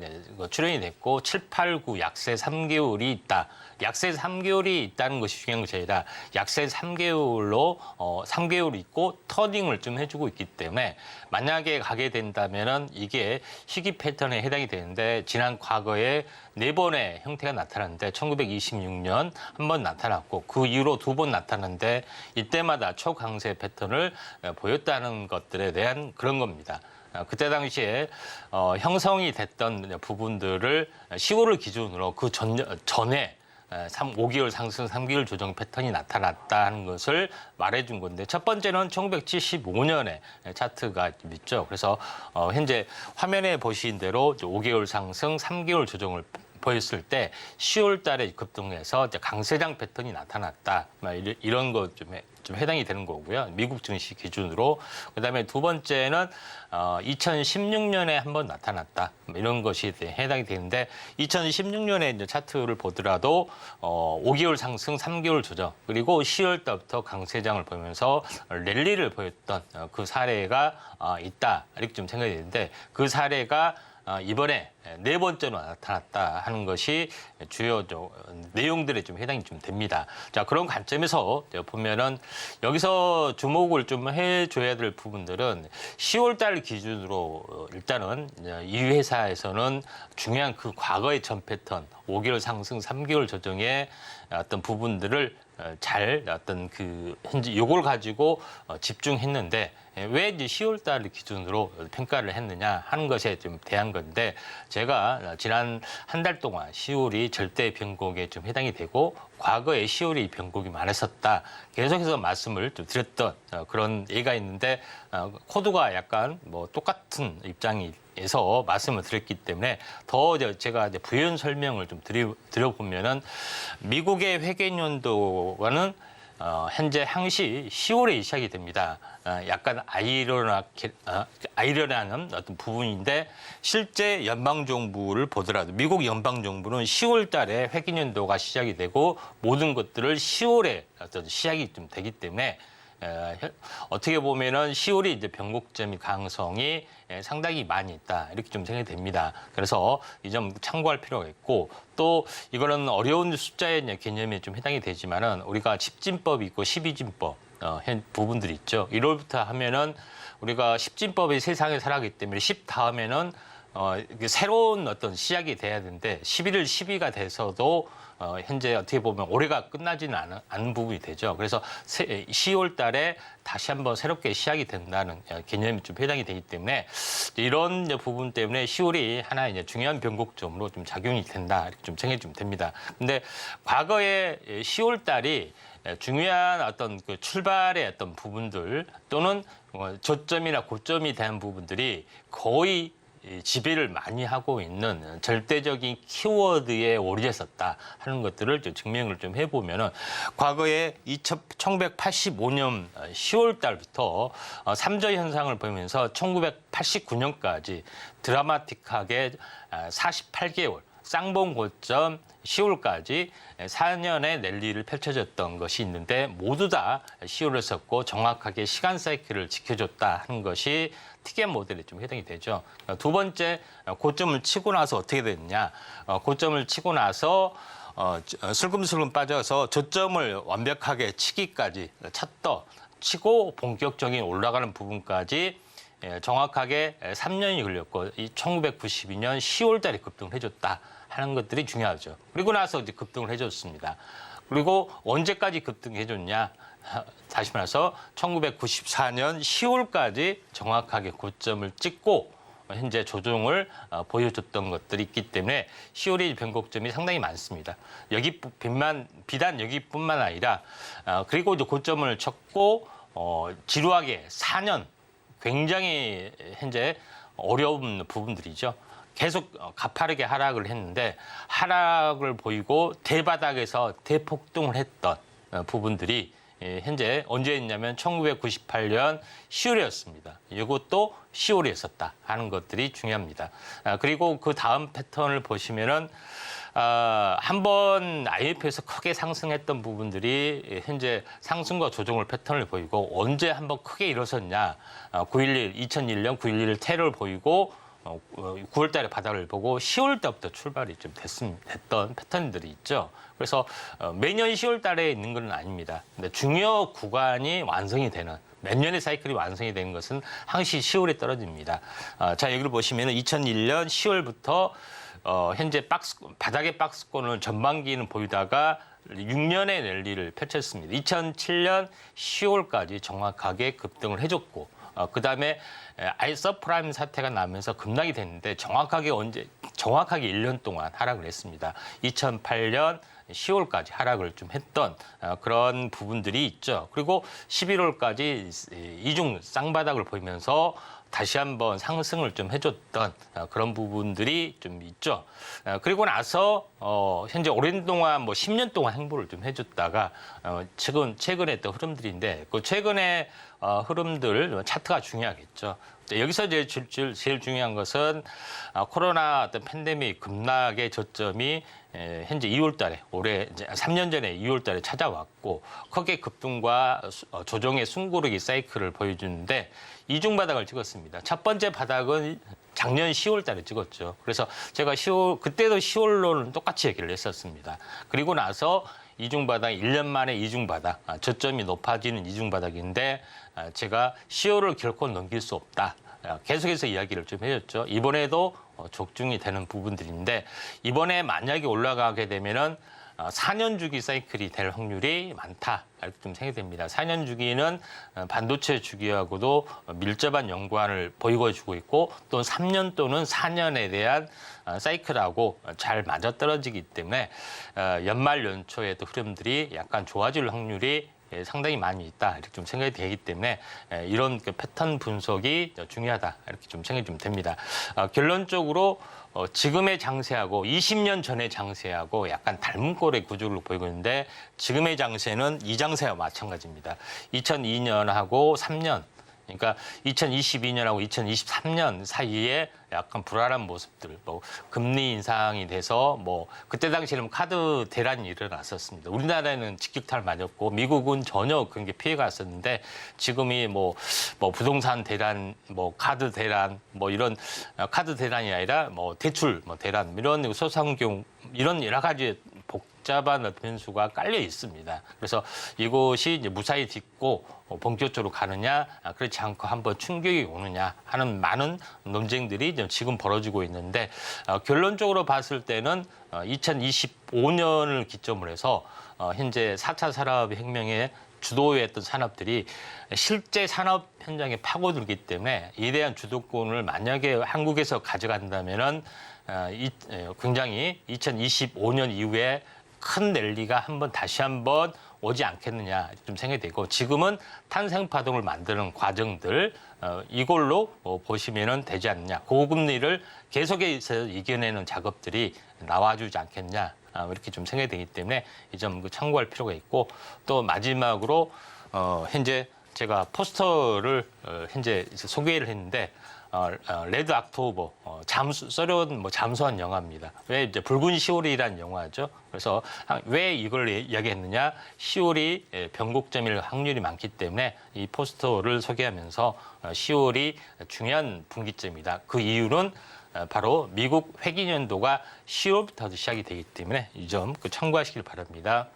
출현이 됐고 7, 8, 9 약세 3개월이 있다. 약세 3개월이 있다는 것이 중요한 것이 아니라 약세 3개월로 3개월 있고 터닝을 좀 해주고 있기 때문에 만약에 가게 된다면은 이게 희귀 패턴에 해당이 되는데 지난 과거에 4번의 형태가 나타났는데 1926년 한 번 나타났고 그 이후로 2번 나타났는데 이때마다 초강세 패턴을 보였다는 것들에 대한 그런 겁니다. 그때 당시에 형성이 됐던 부분들을 10월을 기준으로 그 전에 5개월 상승, 3개월 조정 패턴이 나타났다 하는 것을 말해준 건데 첫 번째는 1975년에 차트가 있죠. 그래서 현재 화면에 보신 대로 5개월 상승, 3개월 조정을 보였을 때 10월 달에 급등해서 이제 강세장 패턴이 나타났다. 이런 것 좀 해당이 되는 거고요. 미국 증시 기준으로. 그다음에 두 번째는 2016년에 한번 나타났다. 이런 것이 해당이 되는데 2016년에 이제 차트를 보더라도 5개월 상승, 3개월 조정 그리고 10월 달부터 강세장을 보면서 랠리를 보였던 그 사례가 있다. 이렇게 좀 생각이 되는데 그 사례가 이번에 네 번째로 나타났다 하는 것이 주요 내용들에 좀 해당이 좀 됩니다. 자, 그런 관점에서 보면은 여기서 주목을 좀 해줘야 될 부분들은 10월 달 기준으로 일단은 이 회사에서는 중요한 그 과거의 전 패턴 5개월 상승, 3개월 조정의 어떤 부분들을 잘 어떤 그 현재 요걸 가지고 집중했는데 왜 이제 10월 달 기준으로 평가를 했느냐 하는 것에 좀 대한 건데 제가 지난 한 달 동안 10월이 절대 변곡에 좀 해당이 되고 과거에 10월이 변곡이 많았었다 계속해서 말씀을 좀 드렸던 그런 예가 있는데 코드가 약간 뭐 똑같은 입장에서 말씀을 드렸기 때문에 더 제가 이제 부연 설명을 좀 드려보면은 미국의 회계연도와는 현재 항시 10월에 시작이 됩니다. 약간 아이러니한 어떤 부분인데 실제 연방정부를 보더라도 미국 연방정부는 10월 달에 회계연도가 시작이 되고 모든 것들을 10월에 어떤 시작이 좀 되기 때문에 어떻게 보면은 10월이 이제 변곡점이 가능성이 상당히 많이 있다 이렇게 좀 생각이 됩니다. 그래서 이 점 참고할 필요가 있고 또 이거는 어려운 숫자의 개념에 좀 해당이 되지만은 우리가 10진법이 있고 12진법 부분들이 있죠. 1월부터 하면은 우리가 10진법이 세상에 살아가기 때문에 10 다음에는 새로운 어떤 시작이 돼야 되는데 11월 12가 돼서도 현재 어떻게 보면 올해가 끝나지는 않은 부분이 되죠. 그래서 10월 달에 다시 한번 새롭게 시작이 된다는 개념이 좀 해당이 되기 때문에 이런 부분 때문에 10월이 하나의 이제 중요한 변곡점으로 좀 작용이 된다. 이렇게 좀 생각이 좀 됩니다. 근데 과거에 10월 달이 중요한 어떤 그 출발의 어떤 부분들 또는 저점이나 고점이 대한 부분들이 거의 지배를 많이 하고 있는 절대적인 키워드에 오르졌었다 하는 것들을 좀 증명을 좀 해보면은 과거에 1985년 10월 달부터 삼저 현상을 보면서 1989년까지 드라마틱하게 48개월 쌍봉 고점 10월까지 4년의 랠리를 펼쳐졌던 것이 있는데 모두 다 10월을 썼고 정확하게 시간 사이클을 지켜줬다 하는 것이 TGM 모델에 좀 해당이 되죠. 두 번째, 고점을 치고 나서 어떻게 됐냐. 고점을 치고 나서 슬금슬금 빠져서 저점을 완벽하게 치기까지 치고 본격적인 올라가는 부분까지 정확하게 3년이 걸렸고 1992년 10월 달에 급등을 해줬다 하는 것들이 중요하죠. 그리고 나서 이제 급등을 해줬습니다. 그리고 언제까지 급등해줬냐? 다시 말해서 1994년 10월까지 정확하게 고점을 찍고 현재 조정을 보여줬던 것들이 있기 때문에 10월의 변곡점이 상당히 많습니다. 비단 여기뿐만 아니라 그리고 이제 고점을 쳤고 지루하게 4년 굉장히 현재 어려운 부분들이죠. 계속 가파르게 하락을 했는데 하락을 보이고 대바닥에서 대폭등을 했던 부분들이 현재 언제 했냐면 1998년 10월이었습니다. 이것도 10월이었었다 하는 것들이 중요합니다. 그리고 그 다음 패턴을 보시면은 한번 IMF에서 크게 상승했던 부분들이 현재 상승과 조정을 패턴을 보이고 언제 한번 크게 일어섰냐. 2001년 9.11 테러를 보이고 9월 달에 바닥을 보고 10월 달부터 출발이 좀 됐던 패턴들이 있죠. 그래서 매년 10월 달에 있는 건 아닙니다. 근데 중요 구간이 완성이 되는 몇 년의 사이클이 완성이 되는 것은 항시 10월에 떨어집니다. 자, 여기를 보시면 2001년 10월부터 현재 바닥의 박스권을 전반기는 보이다가 6년의 랠리를 펼쳤습니다. 2007년 10월까지 정확하게 급등을 해줬고 그다음에 서프라임 사태가 나면서 급락이 됐는데 정확하게 언제 정확하게 1년 동안 하락을 했습니다. 2008년 10월까지 하락을 좀 했던 그런 부분들이 있죠. 그리고 11월까지 이중 쌍바닥을 보이면서 다시 한번 상승을 좀 해줬던 그런 부분들이 좀 있죠. 그리고 나서 현재 오랜 동안 뭐 10년 동안 행보를 좀 해줬다가 최근에 했던 흐름들인데 그 최근에 흐름들 차트가 중요하겠죠. 여기서 제일 중요한 것은 코로나 어떤 팬데믹 급락의 저점이 현재 2월 달에 올해 이제 3년 전에 2월 달에 찾아왔고 거기에 급등과 조정의 숨고르기 사이클을 보여주는데 이중 바닥을 찍었습니다. 첫 번째 바닥은 작년 10월 달에 찍었죠. 그래서 제가 그때도 10월로는 똑같이 얘기를 했었습니다. 그리고 나서 이중 바닥 1년 만에 이중 바닥, 저점이 높아지는 이중 바닥인데 제가 10월을 결코 넘길 수 없다. 계속해서 이야기를 좀 해줬죠. 이번에도 적중이 되는 부분들인데 이번에 만약에 올라가게 되면은 4년 주기 사이클이 될 확률이 많다. 이렇게 좀 생각됩니다. 4년 주기는 반도체 주기하고도 밀접한 연관을 보여주고 있고 또 3년 또는 4년에 대한 사이클하고 잘 맞아떨어지기 때문에 연말 연초에도 흐름들이 약간 좋아질 확률이 상당히 많이 있다 이렇게 좀 생각이 되기 때문에 이런 그 패턴 분석이 중요하다 이렇게 좀 생각이 좀 됩니다. 결론적으로 지금의 장세하고 20년 전의 장세하고 약간 닮은 꼴의 구조를 보이고 있는데 지금의 장세는 이 장세와 마찬가지입니다. 2002년하고 3년 그러니까 2022년하고 2023년 사이에 약간 불안한 모습들, 뭐 금리 인상이 돼서 뭐 그때 당시에는 카드 대란이 일어났었습니다. 우리나라에는 직격탄을 맞았고 미국은 전혀 그런 게 피해가 왔었는데 지금이 뭐 부동산 대란, 뭐 카드 대란, 뭐 이런 카드 대란이 아니라 뭐 대출 뭐 대란 이런 소상공 이런 여러 가지 복잡한 변수가 깔려 있습니다. 그래서 이것이 이제 무사히 딛고 본격적으로 가느냐, 그렇지 않고 한번 충격이 오느냐 하는 많은 논쟁들이 지금 벌어지고 있는데 결론적으로 봤을 때는 2025년을 기점으로 해서 현재 4차 산업혁명의 주도했던 산업들이 실제 산업 현장에 파고들기 때문에 이에 대한 주도권을 만약에 한국에서 가져간다면은 굉장히 2025년 이후에 큰 랠리가 다시 한번 오지 않겠느냐 좀 생각이 되고 지금은 탄생 파동을 만드는 과정들 이걸로 보시면은 되지 않느냐 고금리를 계속해서 이겨내는 작업들이 나와주지 않겠냐 이렇게 좀 생각이 되기 때문에 이 점 참고할 필요가 있고 또 마지막으로 현재 제가 포스터를 현재 소개를 했는데 레드 옥토버 잠수한 영화입니다. 왜 이제 붉은 10월이라는 영화죠. 그래서 왜 이걸 이야기했느냐? 10월이 변곡점일 확률이 많기 때문에 이 포스터를 소개하면서 10월이 중요한 분기점이다. 그 이유는 바로 미국 회기년도가 10월부터 시작이 되기 때문에 이 점 참고하시길 바랍니다.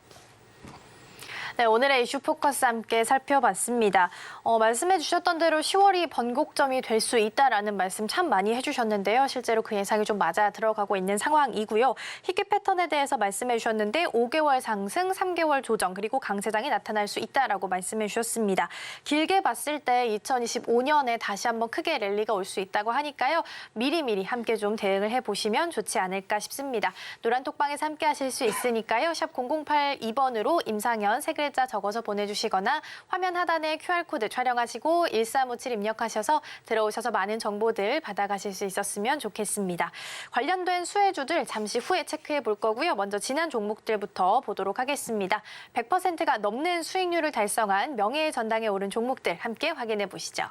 네, 오늘의 이슈 포커스 함께 살펴봤습니다. 말씀해 주셨던 대로 10월이 번곡점이 될 수 있다라는 말씀 참 많이 해주셨는데요. 실제로 그 예상이 좀 맞아 들어가고 있는 상황이고요. 희귀 패턴에 대해서 말씀해 주셨는데 5개월 상승, 3개월 조정, 그리고 강세장이 나타날 수 있다라고 말씀해 주셨습니다. 길게 봤을 때 2025년에 다시 한번 크게 랠리가 올 수 있다고 하니까요. 미리미리 함께 좀 대응을 해보시면 좋지 않을까 싶습니다. 노란톡방에서 함께 하실 수 있으니까요. 샵 0082번으로 임상현 세 글자 적어서 보내주시거나 화면 하단에 QR코드 촬영하시고 1357 입력하셔서 들어오셔서 많은 정보들 받아가실 수 있었으면 좋겠습니다. 관련된 수혜주들 잠시 후에 체크해 볼 거고요. 먼저 지난 종목들부터 보도록 하겠습니다. 100%가 넘는 수익률을 달성한 명예의 전당에 오른 종목들 함께 확인해 보시죠.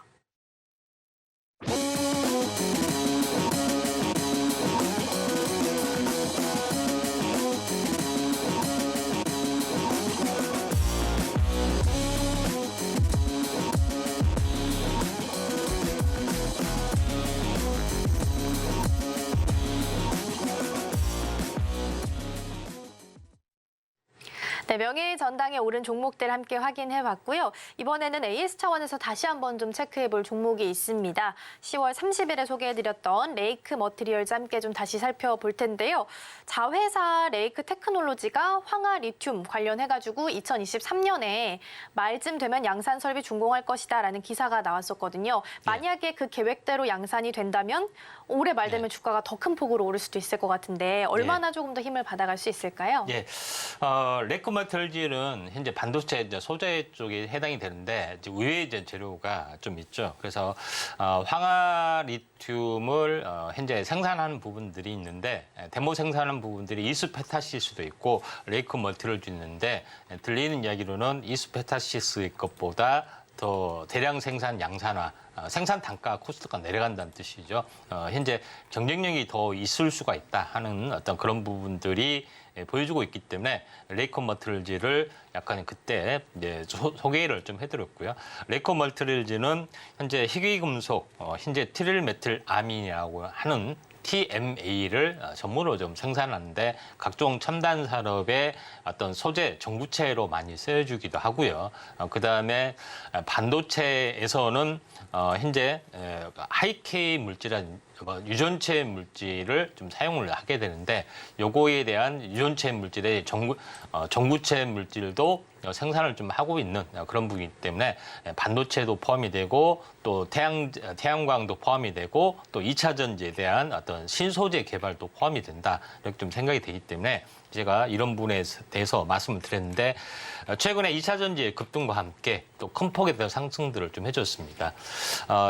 네, 명예의 전당에 오른 종목들 함께 확인해봤고요. 이번에는 AS 차원에서 다시 한번 좀 체크해볼 종목이 있습니다. 10월 30일에 소개해드렸던 레이크 머티리얼즈 함께 좀 다시 살펴볼 텐데요. 자회사 레이크 테크놀로지가 황화 리튬 관련해가지고 2023년에 말쯤 되면 양산 설비 준공할 것이다라는 기사가 나왔었거든요. 만약에 그 계획대로 양산이 된다면 올해 말 되면 주가가 더 큰 폭으로 오를 수도 있을 것 같은데 얼마나 조금 더 힘을 받아갈 수 있을까요? 예, 레이크 머티리얼즈는 현재 반도체 이제 소재 쪽에 해당이 되는데 이제 의외의 이제 재료가 좀 있죠. 그래서 황화 리튬을 현재 생산하는 부분들이 있는데 데모 생산하는 부분들이 이수페타시스도 있고 레이크 머티리얼즈 있는데 들리는 이야기로는 이수페타시스 것보다 더 대량 생산 양산화, 생산 단가 코스트가 내려간다는 뜻이죠. 현재 경쟁력이 더 있을 수가 있다 하는 어떤 그런 부분들이 보여주고 있기 때문에 레이크 머티리얼즈를 약간 그때 이제 소개를 좀 해드렸고요. 레이크 머티리얼즈는 현재 희귀금속, 현재 트릴메틸 아민이라고 하는 TMA를 전문으로 좀 생산하는데 각종 첨단 산업의 어떤 소재 전구체로 많이 쓰여주기도 하고요. 그다음에 반도체에서는 현재 하이K 물질한 유전체 물질을 좀 사용을 하게 되는데 요거에 대한 유전체 물질의 전구체 물질도 생산을 좀 하고 있는 그런 부분이기 때문에 반도체도 포함이 되고 또 태양광도 포함이 되고 또 2차 전지에 대한 어떤 신소재 개발도 포함이 된다 이렇게 좀 생각이 되기 때문에 제가 이런 부분에 대해서 말씀을 드렸는데 최근에 2차 전지의 급등과 함께 또 큰 폭에 대한 상승들을 좀 해줬습니다.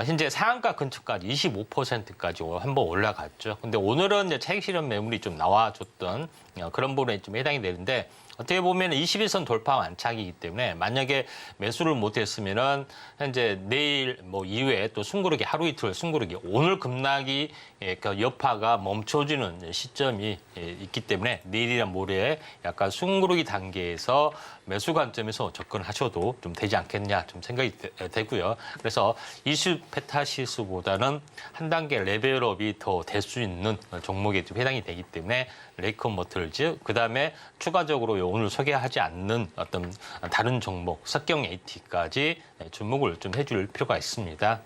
현재 상한가 근처까지 25%까지 한번 올라갔죠. 근데 오늘은 이제 차익 실현 매물이 좀 나와줬던 그런 부분에 좀 해당이 되는데 어떻게 보면 21선 돌파 완착이기 때문에 만약에 매수를 못했으면은 현재 내일 뭐 이후에 또 숨고르기 하루 이틀 숨고르기 오늘 급락이 그 여파가 멈춰지는 시점이 있기 때문에 내일이나 모레 약간 숨고르기 단계에서 매수 관점에서 접근하셔도 좀 되지 않겠냐 좀 생각이 되고요. 그래서 이슈페타시스보다는 한 단계 레벨업이 더 될 수 있는 종목에 좀 해당이 되기 때문에 레이크 머티리얼즈 그다음에 추가적으로 오늘 소개하지 않는 어떤 다른 종목 석경 AT까지 주목을 좀 해줄 필요가 있습니다.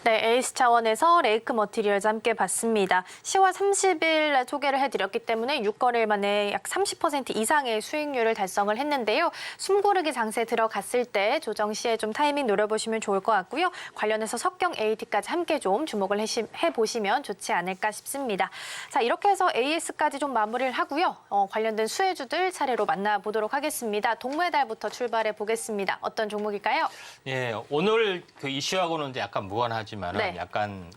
네, 에이스 차원에서 레이크 머티리얼즈 함께 봤습니다. 10월 30일에 소개를 해드렸기 때문에 6거래일 만에 약 30% 이상의 수익률을 달성을 했는데요. 숨고르기 장세 들어갔을 때 조정 시에 좀 타이밍 노려보시면 좋을 것 같고요. 관련해서 석경 AT까지 함께 좀 주목을 해보시면 좋지 않을까 싶습니다. 자, 이렇게 해서 AS까지 좀 마무리를 하고요. 관련된 수혜주들 차례로 만나보도록 하겠습니다. 동메달부터 출발해 보겠습니다. 어떤 종목일까요? 예, 오늘 그 이슈하고는 이제 약간 무관하지만은 네. 약간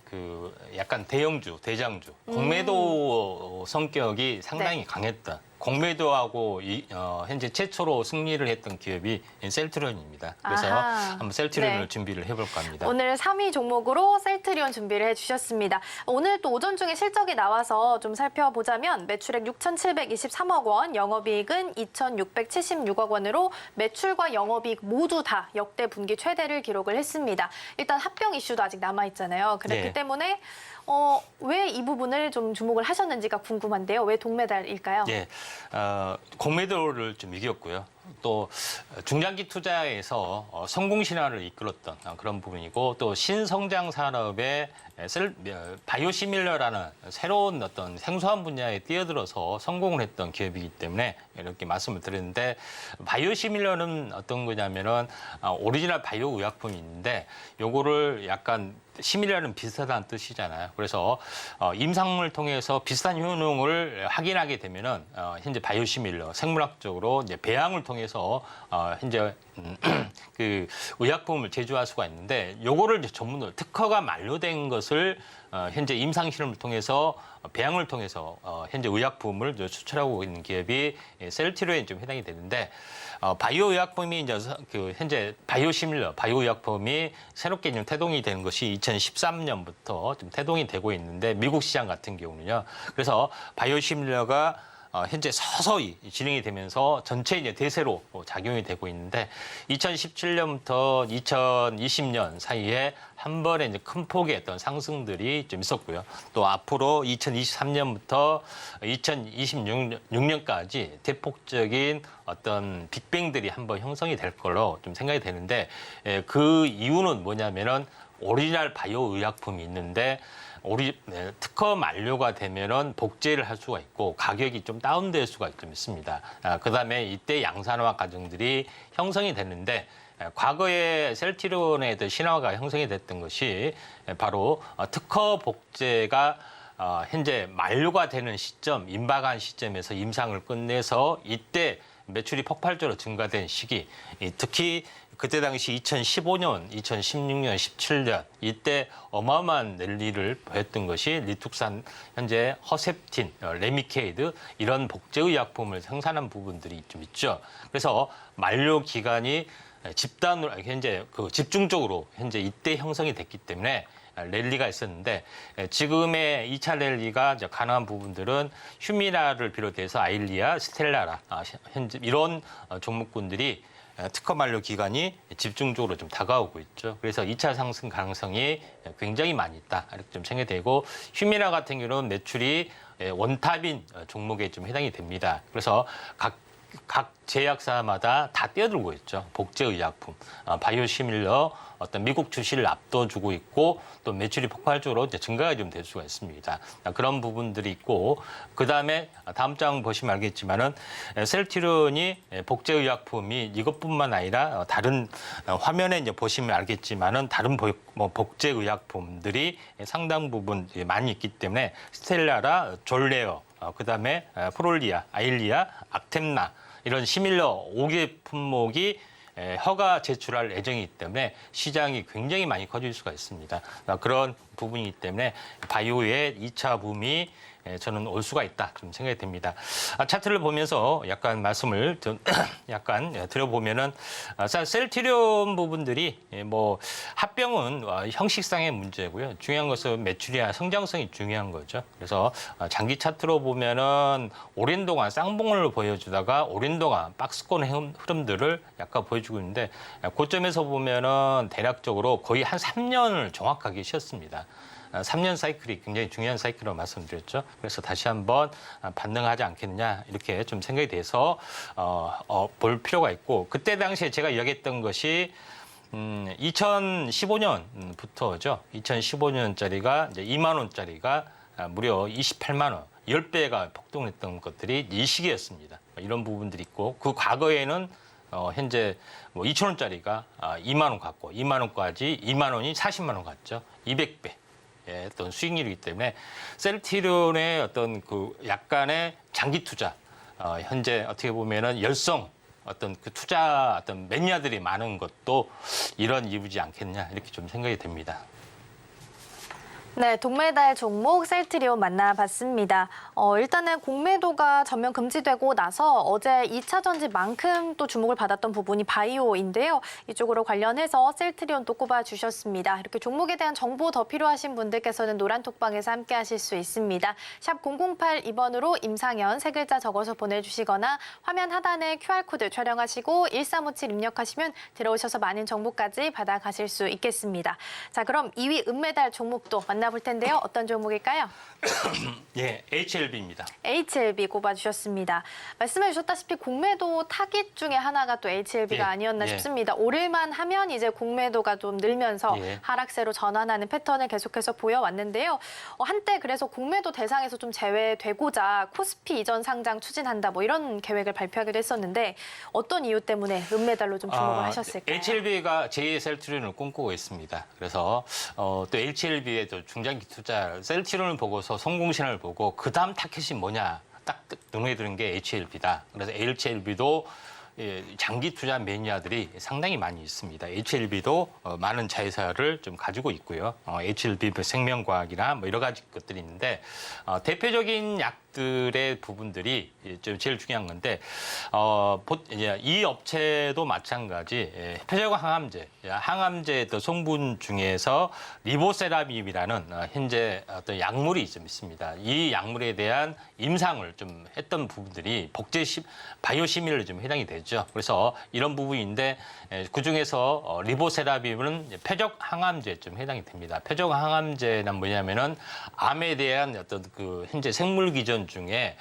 대형주, 대장주, 공매도 성격이 상당히 네. 강했다. 공매도하고 현재 최초로 승리를 했던 기업이 셀트리온입니다. 그래서 아하. 한번 셀트리온을 네. 준비를 해볼까 합니다. 오늘 3위 종목으로 셀트리온 준비를 해주셨습니다. 오늘 또 오전 중에 실적이 나와서 좀 살펴보자면 매출액 6,723억 원, 영업이익은 2,676억 원으로 매출과 영업이익 모두 다 역대 분기 최대를 기록을 했습니다. 일단 합병 이슈도 아직 남아있잖아요. 그렇기 네. 때문에 왜 이 부분을 좀 주목을 하셨는지가 궁금한데요. 왜 동메달일까요? 예, 공매도를 좀 이겼고요. 또 중장기 투자에서 성공 신화를 이끌었던 그런 부분이고 또 신성장 산업의 바이오시밀러라는 새로운 어떤 생소한 분야에 뛰어들어서 성공을 했던 기업이기 때문에 이렇게 말씀을 드렸는데 바이오시밀러는 어떤 거냐면은 오리지널 바이오 의약품이 있는데 요거를 약간 시밀러는 비슷하다는 뜻이잖아요. 그래서 임상을 통해서 비슷한 효능을 확인하게 되면은 현재 바이오시밀러 생물학적으로 이제 배양을 통해서 현재 그 의약품을 제조할 수가 있는데 요거를 이제 전문으로 특허가 만료된 것을 현재 임상 실험을 통해서 배양을 통해서 현재 의약품을 수출하고 있는 기업이 셀트리온에 좀 해당이 되는데 바이오 의약품이 이제 그 현재 바이오시밀러 바이오 의약품이 새롭게 좀 태동이 되는 것이 2013년부터 좀 태동이 되고 있는데 미국 시장 같은 경우는요. 그래서 바이오시밀러가 현재 서서히 진행이 되면서 전체 이제 대세로 작용이 되고 있는데 2017년부터 2020년 사이에 한 번에 이제 큰 폭의 어떤 상승들이 좀 있었고요. 또 앞으로 2023년부터 2026년까지 대폭적인 어떤 빅뱅들이 한번 형성이 될 걸로 좀 생각이 되는데 그 이유는 뭐냐면은 오리지널 바이오 의약품이 있는데 특허 만료가 되면은 복제를 할 수가 있고 가격이 좀 다운될 수가 좀 있습니다. 그다음에 이때 양산화 과정들이 형성이 됐는데 과거에 셀트리온의 신화가 형성이 됐던 것이 바로 특허 복제가 현재 만료가 되는 시점, 임박한 시점에서 임상을 끝내서 이때 매출이 폭발적으로 증가된 시기, 특히 그때 당시 2015년, 2016년, 17년 이때 어마어마한 랠리를 보였던 것이 리툭산, 현재 허셉틴, 레미케이드 이런 복제의약품을 생산한 부분들이 좀 있죠. 그래서 만료 기간이 집단으로 현재 집중적으로 현재 이때 형성이 됐기 때문에 랠리가 있었는데 지금의 2차 랠리가 가능한 부분들은 휴미라를 비롯해서 아일리아, 스텔라라 현재 이런 종목군들이 특허 만료 기간이 집중적으로 좀 다가오고 있죠. 그래서 2차 상승 가능성이 굉장히 많이 있다. 이렇게 좀 생각이 되고 휴미라 같은 경우는 매출이 원탑인 종목에 좀 해당이 됩니다. 그래서 각 제약사마다 다 뛰어들고 있죠. 복제의약품, 바이오시밀러, 어떤 미국 주시를 앞둬주고 있고 또 매출이 폭발적으로 이제 증가가 좀 될 수가 있습니다. 그런 부분들이 있고 그 다음에 다음 장 보시면 알겠지만은 셀트리온이 복제의약품이 이것뿐만 아니라 다른 화면에 이제 보시면 알겠지만은 다른 복제의약품들이 상당 부분 많이 있기 때문에 스텔라라, 졸레어, 그 다음에 프롤리아, 아일리아, 악템나 이런 시밀러 5개 품목이 허가 제출할 예정이기 때문에 시장이 굉장히 많이 커질 수가 있습니다. 그런 부분이기 때문에 바이오의 2차 붐이 저는 올 수가 있다 좀 생각이 됩니다. 차트를 보면서 약간 말씀을 좀 약간 드려보면은 셀트리온 부분들이 뭐 합병은 형식상의 문제고요. 중요한 것은 매출이나 성장성이 중요한 거죠. 그래서 장기 차트로 보면은 오랜 동안 쌍봉을 보여주다가 오랜 동안 박스권 흐름들을 약간 보여주고 있는데 고점에서 보면은 대략적으로 거의 한 3년을 정확하게 쉬었습니다. 3년 사이클이 굉장히 중요한 사이클로 말씀드렸죠. 그래서 다시 한번 반등하지 않겠느냐 이렇게 좀 생각이 돼서 볼 필요가 있고 그때 당시에 제가 이야기했던 것이 2015년부터죠. 2015년짜리가 이제 2만 원짜리가 무려 28만 원, 10배가 폭등했던 것들이 이 시기였습니다. 이런 부분들이 있고 그 과거에는 현재 뭐 2,000원짜리가 2만 원 갔고 2만 원까지 2만 원이 40만 원 갔죠. 200배. 어떤 수익률이기 때문에 셀트리온의 어떤 그 약간의 장기 투자, 현재 어떻게 보면은 열성 어떤 그 투자 어떤 매니아들이 많은 것도 이런 이유지 않겠냐 이렇게 좀 생각이 됩니다. 네, 동메달 종목 셀트리온 만나봤습니다. 일단은 공매도가 전면 금지되고 나서 어제 2차 전지만큼 또 주목을 받았던 부분이 바이오인데요. 이쪽으로 관련해서 셀트리온 또 꼽아주셨습니다. 이렇게 종목에 대한 정보 더 필요하신 분들께서는 노란톡방에서 함께 하실 수 있습니다. 샵 008 임상현 세 글자 적어서 보내주시거나 화면 하단에 QR코드 촬영하시고 1357 입력하시면 들어오셔서 많은 정보까지 받아가실 수 있겠습니다. 자, 그럼 2위 은메달 종목도 만나볼 텐데요. 어떤 종목일까요? 예, HLB입니다. HLB 꼽아주셨습니다. 말씀해 주셨다시피 공매도 타깃 중에 하나가 또 HLB가 아니었나 싶습니다. 오를만 하면 이제 공매도가 좀 늘면서 하락세로 전환하는 패턴을 계속해서 보여왔는데요. 한때 그래서 공매도 대상에서 좀 제외되고자 코스피 이전 상장 추진한다 뭐 이런 계획을 발표하기도 했었는데 어떤 이유 때문에 은메달로 좀 주목을 하셨을까요? HLB가 제2의 셀트리온을 꿈꾸고 있습니다. 그래서 또 HLB의 또 중장기 투자 셀트리온을 보고서 성공신을 보고 그 다음 타켓이 뭐냐 딱 눈에 드는 게 HLB다. 그래서 HLB도 장기 투자 매니아들이 상당히 많이 있습니다. HLB도 많은 자회사를 좀 가지고 있고요. HLB 생명과학이나 뭐 여러 가지 것들이 있는데 대표적인 약 것들의 부분들이 좀 제일 중요한 건데 이 업체도 마찬가지 표적 항암제 성분 중에서 리보세라빔이라는 현재 어떤 약물이 좀 있습니다. 이 약물에 대한 임상을 좀 했던 부분들이 바이오 시민을 좀 해당이 되죠. 그래서 이런 부분인데 그 중에서 리보세라빔은 표적 항암제에 좀 해당이 됩니다. 표적 항암제는 뭐냐면은 암에 대한 어떤 그 현재 생물 기전 중에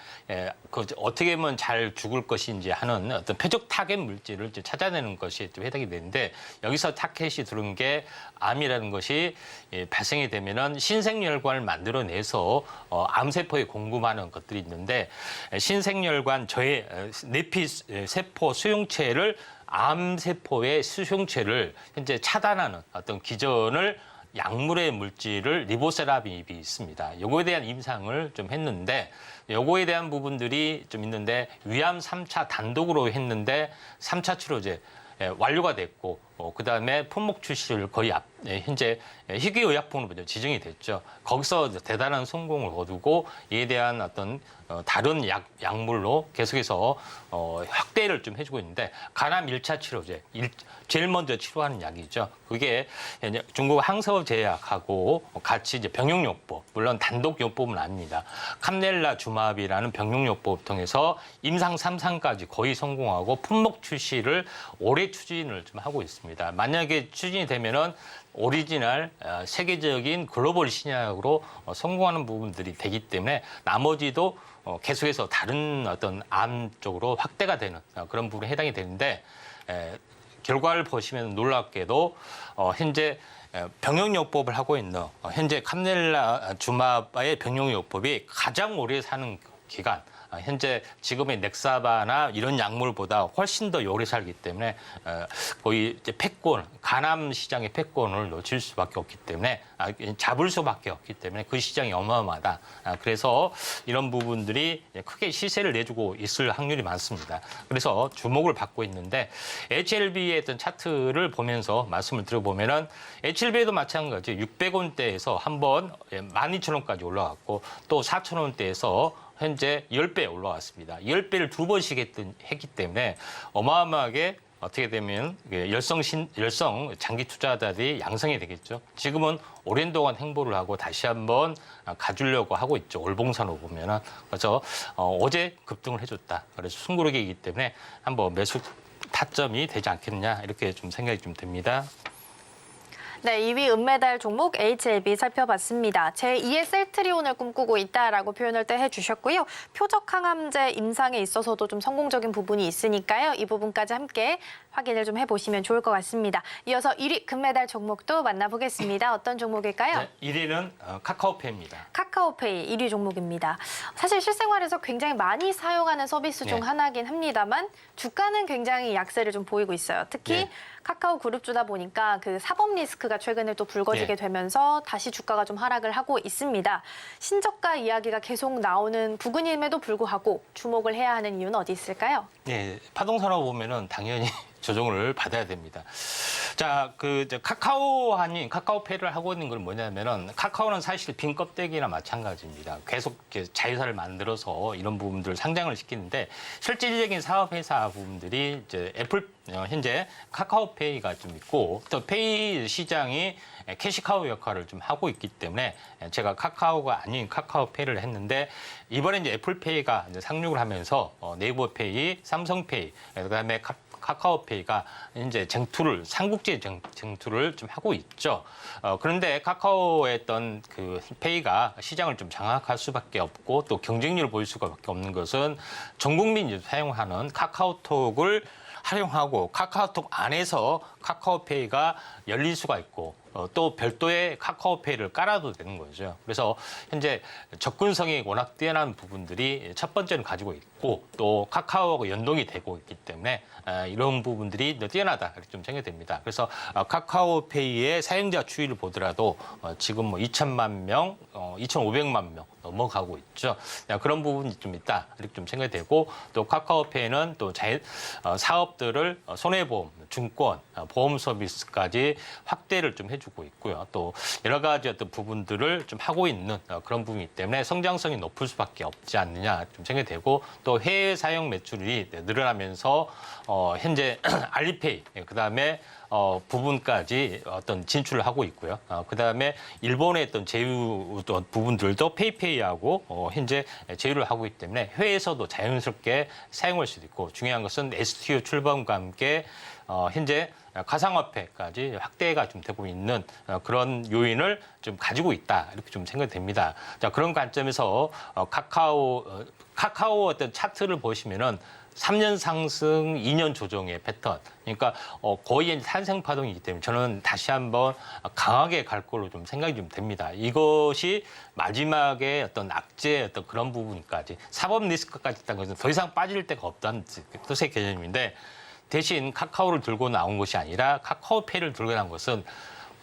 그 어떻게 하면 잘 죽을 것인지 하는 어떤 표적 타겟 물질을 찾아내는 것이 좀 해당이 되는데 여기서 타겟이 들은 게 암이라는 것이 발생이 되면은 신생혈관을 만들어내서 암세포에 공급하는 것들이 있는데 신생혈관 저의 내피 세포 수용체를 암세포의 수용체를 현재 차단하는 어떤 기전을 약물의 물질을 리보세라빔이 있습니다. 요거에 대한 임상을 좀 했는데 요거에 대한 부분들이 좀 있는데 위암 3차 단독으로 했는데 3차 치료제 완료가 됐고 그다음에 품목 출시를 거의 현재 희귀의약품으로 지정이 됐죠. 거기서 대단한 성공을 거두고 이에 대한 어떤 다른 약물로 계속해서 확대를 좀 해주고 있는데 간암 1차 치료제, 제일 먼저 치료하는 약이죠. 그게 중국 항서제약하고 같이 이제 병용요법, 물론 단독요법은 아닙니다. 캄넬라 주마비라는 병용요법을 통해서 임상 3상까지 거의 성공하고 품목 출시를 올해 추진을 좀 하고 있습니다. 만약에 추진이 되면은 오리지널 세계적인 글로벌 신약으로 성공하는 부분들이 되기 때문에 나머지도 계속해서 다른 어떤 암 쪽으로 확대가 되는 그런 부분에 해당이 되는데 결과를 보시면 놀랍게도 현재 병용요법을 하고 있는 현재 캄넬라 주마바의 병용요법이 가장 오래 사는 기간 현재 지금의 넥사바나 이런 약물보다 훨씬 더 오래 살기 때문에 거의 이제 패권, 간암 시장의 패권을 놓칠 수밖에 없기 때문에 잡을 수밖에 없기 때문에 그 시장이 어마어마하다. 그래서 이런 부분들이 크게 시세를 내주고 있을 확률이 많습니다. 그래서 주목을 받고 있는데 HLB의 어떤 차트를 보면서 말씀을 드려보면은 HLB에도 마찬가지 600원대에서 한번 12,000원까지 올라갔고 또 4,000원대에서 현재 10배 올라왔습니다. 10배를 두 번씩 했기 때문에 어마어마하게 어떻게 되면 열성 장기 투자자들이 양성이 되겠죠. 지금은 오랜 동안 행보를 하고 다시 한번 가주려고 하고 있죠. 올봉산으로 보면은. 그래서 어제 급등을 해줬다. 그래서 숨고르기이기 때문에 한번 매수 타점이 되지 않겠느냐 이렇게 좀 생각이 좀 듭니다. 네, 2위 은메달 종목 HLB 살펴봤습니다. 제2의 셀트리온을 꿈꾸고 있다라고 표현을 때 해주셨고요. 표적 항암제 임상에 있어서도 좀 성공적인 부분이 있으니까요. 이 부분까지 함께 확인을 좀 해보시면 좋을 것 같습니다. 이어서 1위 금메달 종목도 만나보겠습니다. 어떤 종목일까요? 네, 1위는 카카오페이입니다. 카카오페이 1위 종목입니다. 사실 실생활에서 굉장히 많이 사용하는 서비스 중 하나긴 합니다만 주가는 굉장히 약세를 좀 보이고 있어요. 특히 카카오 그룹주다 보니까 그 사법 리스크가 최근에 또 불거지게 되면서 다시 주가가 좀 하락을 하고 있습니다. 신저가 이야기가 계속 나오는 부근임에도 불구하고 주목을 해야 하는 이유는 어디 있을까요? 네, 파동산업 보면은 당연히 조정을 받아야 됩니다. 자, 카카오페이를 하고 있는 건 뭐냐면은 카카오는 사실 빈 껍데기나 마찬가지입니다. 계속 자회사를 만들어서 이런 부분들을 상장을 시키는데 실질적인 사업 회사 부분들이 이제 현재 카카오페이가 좀 있고 또 페이 시장이 캐시카우 역할을 좀 하고 있기 때문에 제가 카카오가 아닌 카카오페이를 했는데 이번에 이제 애플페이가 이제 상륙을 하면서 네이버페이, 삼성페이, 그다음에 카카오페이가 이제 삼국지 쟁투를 좀 하고 있죠. 그런데 카카오의 어떤 그 페이가 시장을 좀 장악할 수밖에 없고 또 경쟁률을 보일 수밖에 없는 것은 전 국민이 사용하는 카카오톡을 활용하고 카카오톡 안에서 카카오페이가 열릴 수가 있고 또 별도의 카카오페이를 깔아도 되는 거죠. 그래서 현재 접근성이 워낙 뛰어난 부분들이 첫 번째는 가지고 있고 또 카카오하고 연동이 되고 있기 때문에 이런 부분들이 뛰어나다 이렇게 좀 생각됩니다. 그래서 카카오페이의 사용자 추이를 보더라도 지금 뭐 2,000만 명, 2,500만 명 넘어가고 있죠. 그런 부분이 좀 있다 이렇게 좀 생각이 되고 또 카카오페이는 또 사업들을 손해보험, 증권, 보험 서비스까지 확대를 좀 해주고 있고요. 또 여러 가지 어떤 부분들을 좀 하고 있는 그런 부분이기 때문에 성장성이 높을 수밖에 없지 않느냐 좀 생각이 되고 또 해외 사용 매출이 늘어나면서 현재 알리페이 그다음에 부분까지 어떤 진출을 하고 있고요. 그다음에 일본의 어떤 제휴 어떤 부분들도 페이페이하고 현재 제휴를 하고 있기 때문에 해외에서도 자연스럽게 사용할 수도 있고 중요한 것은 STO 출범과 함께 현재 가상화폐까지 확대가 좀 되고 있는 그런 요인을 좀 가지고 있다 이렇게 좀 생각이 됩니다. 자, 그런 관점에서 카카오 어떤 차트를 보시면은 3년 상승, 2년 조정의 패턴. 그러니까 거의 탄생 파동이기 때문에 저는 다시 한번 강하게 갈 걸로 좀 생각이 좀 됩니다. 이것이 마지막에 어떤 악재 어떤 그런 부분까지 사법 리스크까지 있다는 것은 더 이상 빠질 데가 없다는 뜻의 개념인데 대신 카카오를 들고 나온 것이 아니라 카카오페이를 들고 나온 것은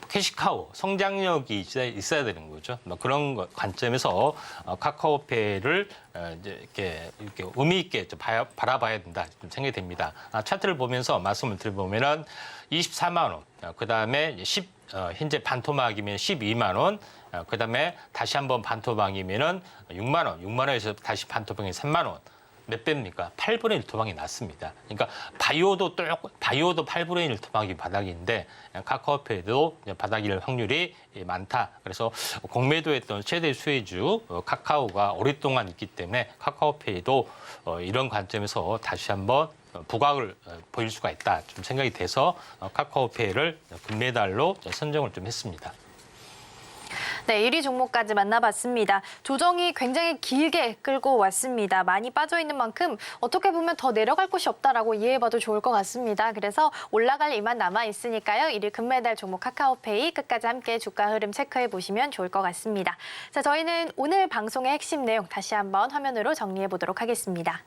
캐시카우 성장력이 있어야 되는 거죠. 그런 관점에서 카카오페이를 이제 이렇게 의미 있게 좀 바라봐야 된다 좀 생각이 됩니다. 차트를 보면서 말씀을 드려보면은 24만 원, 그 다음에 현재 반토막이면 12만 원, 그 다음에 다시 한번 반토막이면은 6만 원, 6만 원에서 다시 반토막이 3만 원. 몇 배입니까? 8분의 1 토막이 났습니다. 그러니까 바이오도 8분의 1 토막이 바닥인데 카카오페이도 바닥일 확률이 많다. 그래서 공매도했던 최대 수혜주 카카오가 오랫동안 있기 때문에 카카오페이도 이런 관점에서 다시 한번 부각을 보일 수가 있다. 좀 생각이 돼서 카카오페이를 금메달로 선정을 좀 했습니다. 네, 1위 종목까지 만나봤습니다. 조정이 굉장히 길게 끌고 왔습니다. 많이 빠져있는 만큼 어떻게 보면 더 내려갈 곳이 없다라고 이해해봐도 좋을 것 같습니다. 그래서 올라갈 이만 남아있으니까요. 1위 금메달 종목 카카오페이 끝까지 함께 주가 흐름 체크해보시면 좋을 것 같습니다. 자, 저희는 오늘 방송의 핵심 내용 다시 한번 화면으로 정리해보도록 하겠습니다.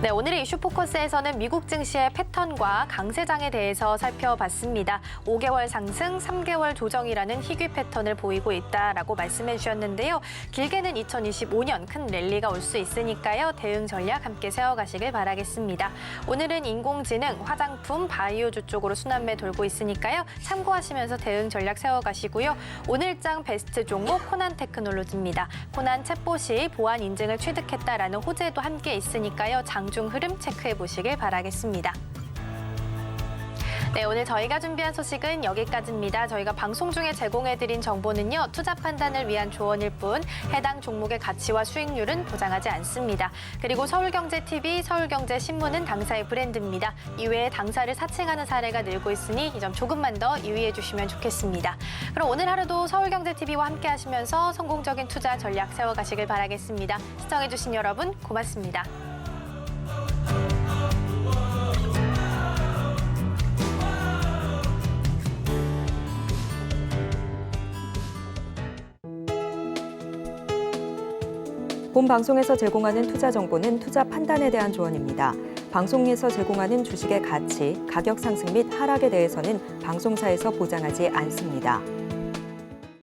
네, 오늘의 이슈 포커스에서는 미국 증시의 패턴과 강세장에 대해서 살펴봤습니다. 5개월 상승, 3개월 조정이라는 희귀 패턴을 보이고 있다라고 말씀해 주셨는데요. 길게는 2025년 큰 랠리가 올 수 있으니까요. 대응 전략 함께 세워가시길 바라겠습니다. 오늘은 인공지능, 화장품, 바이오주 쪽으로 순환매 돌고 있으니까요. 참고하시면서 대응 전략 세워가시고요. 오늘장 베스트 종목 코난 테크놀로지입니다. 코난 챗봇이 보안 인증을 취득했다라는 호재도 함께 있으니까요. 장중 흐름 체크해 보시길 바라겠습니다. 네, 오늘 저희가 준비한 소식은 여기까지입니다. 저희가 방송 중에 제공해드린 정보는요. 투자 판단을 위한 조언일 뿐 해당 종목의 가치와 수익률은 보장하지 않습니다. 그리고 서울경제TV, 서울경제신문은 당사의 브랜드입니다. 이외에 당사를 사칭하는 사례가 늘고 있으니 이 점 조금만 더 유의해 주시면 좋겠습니다. 그럼 오늘 하루도 서울경제TV와 함께 하시면서 성공적인 투자 전략 세워가시길 바라겠습니다. 시청해주신 여러분 고맙습니다. 본 방송에서 제공하는 투자 정보는 투자 판단에 대한 조언입니다. 방송에서 제공하는 주식의 가치, 가격 상승 및 하락에 대해서는 방송사에서 보장하지 않습니다.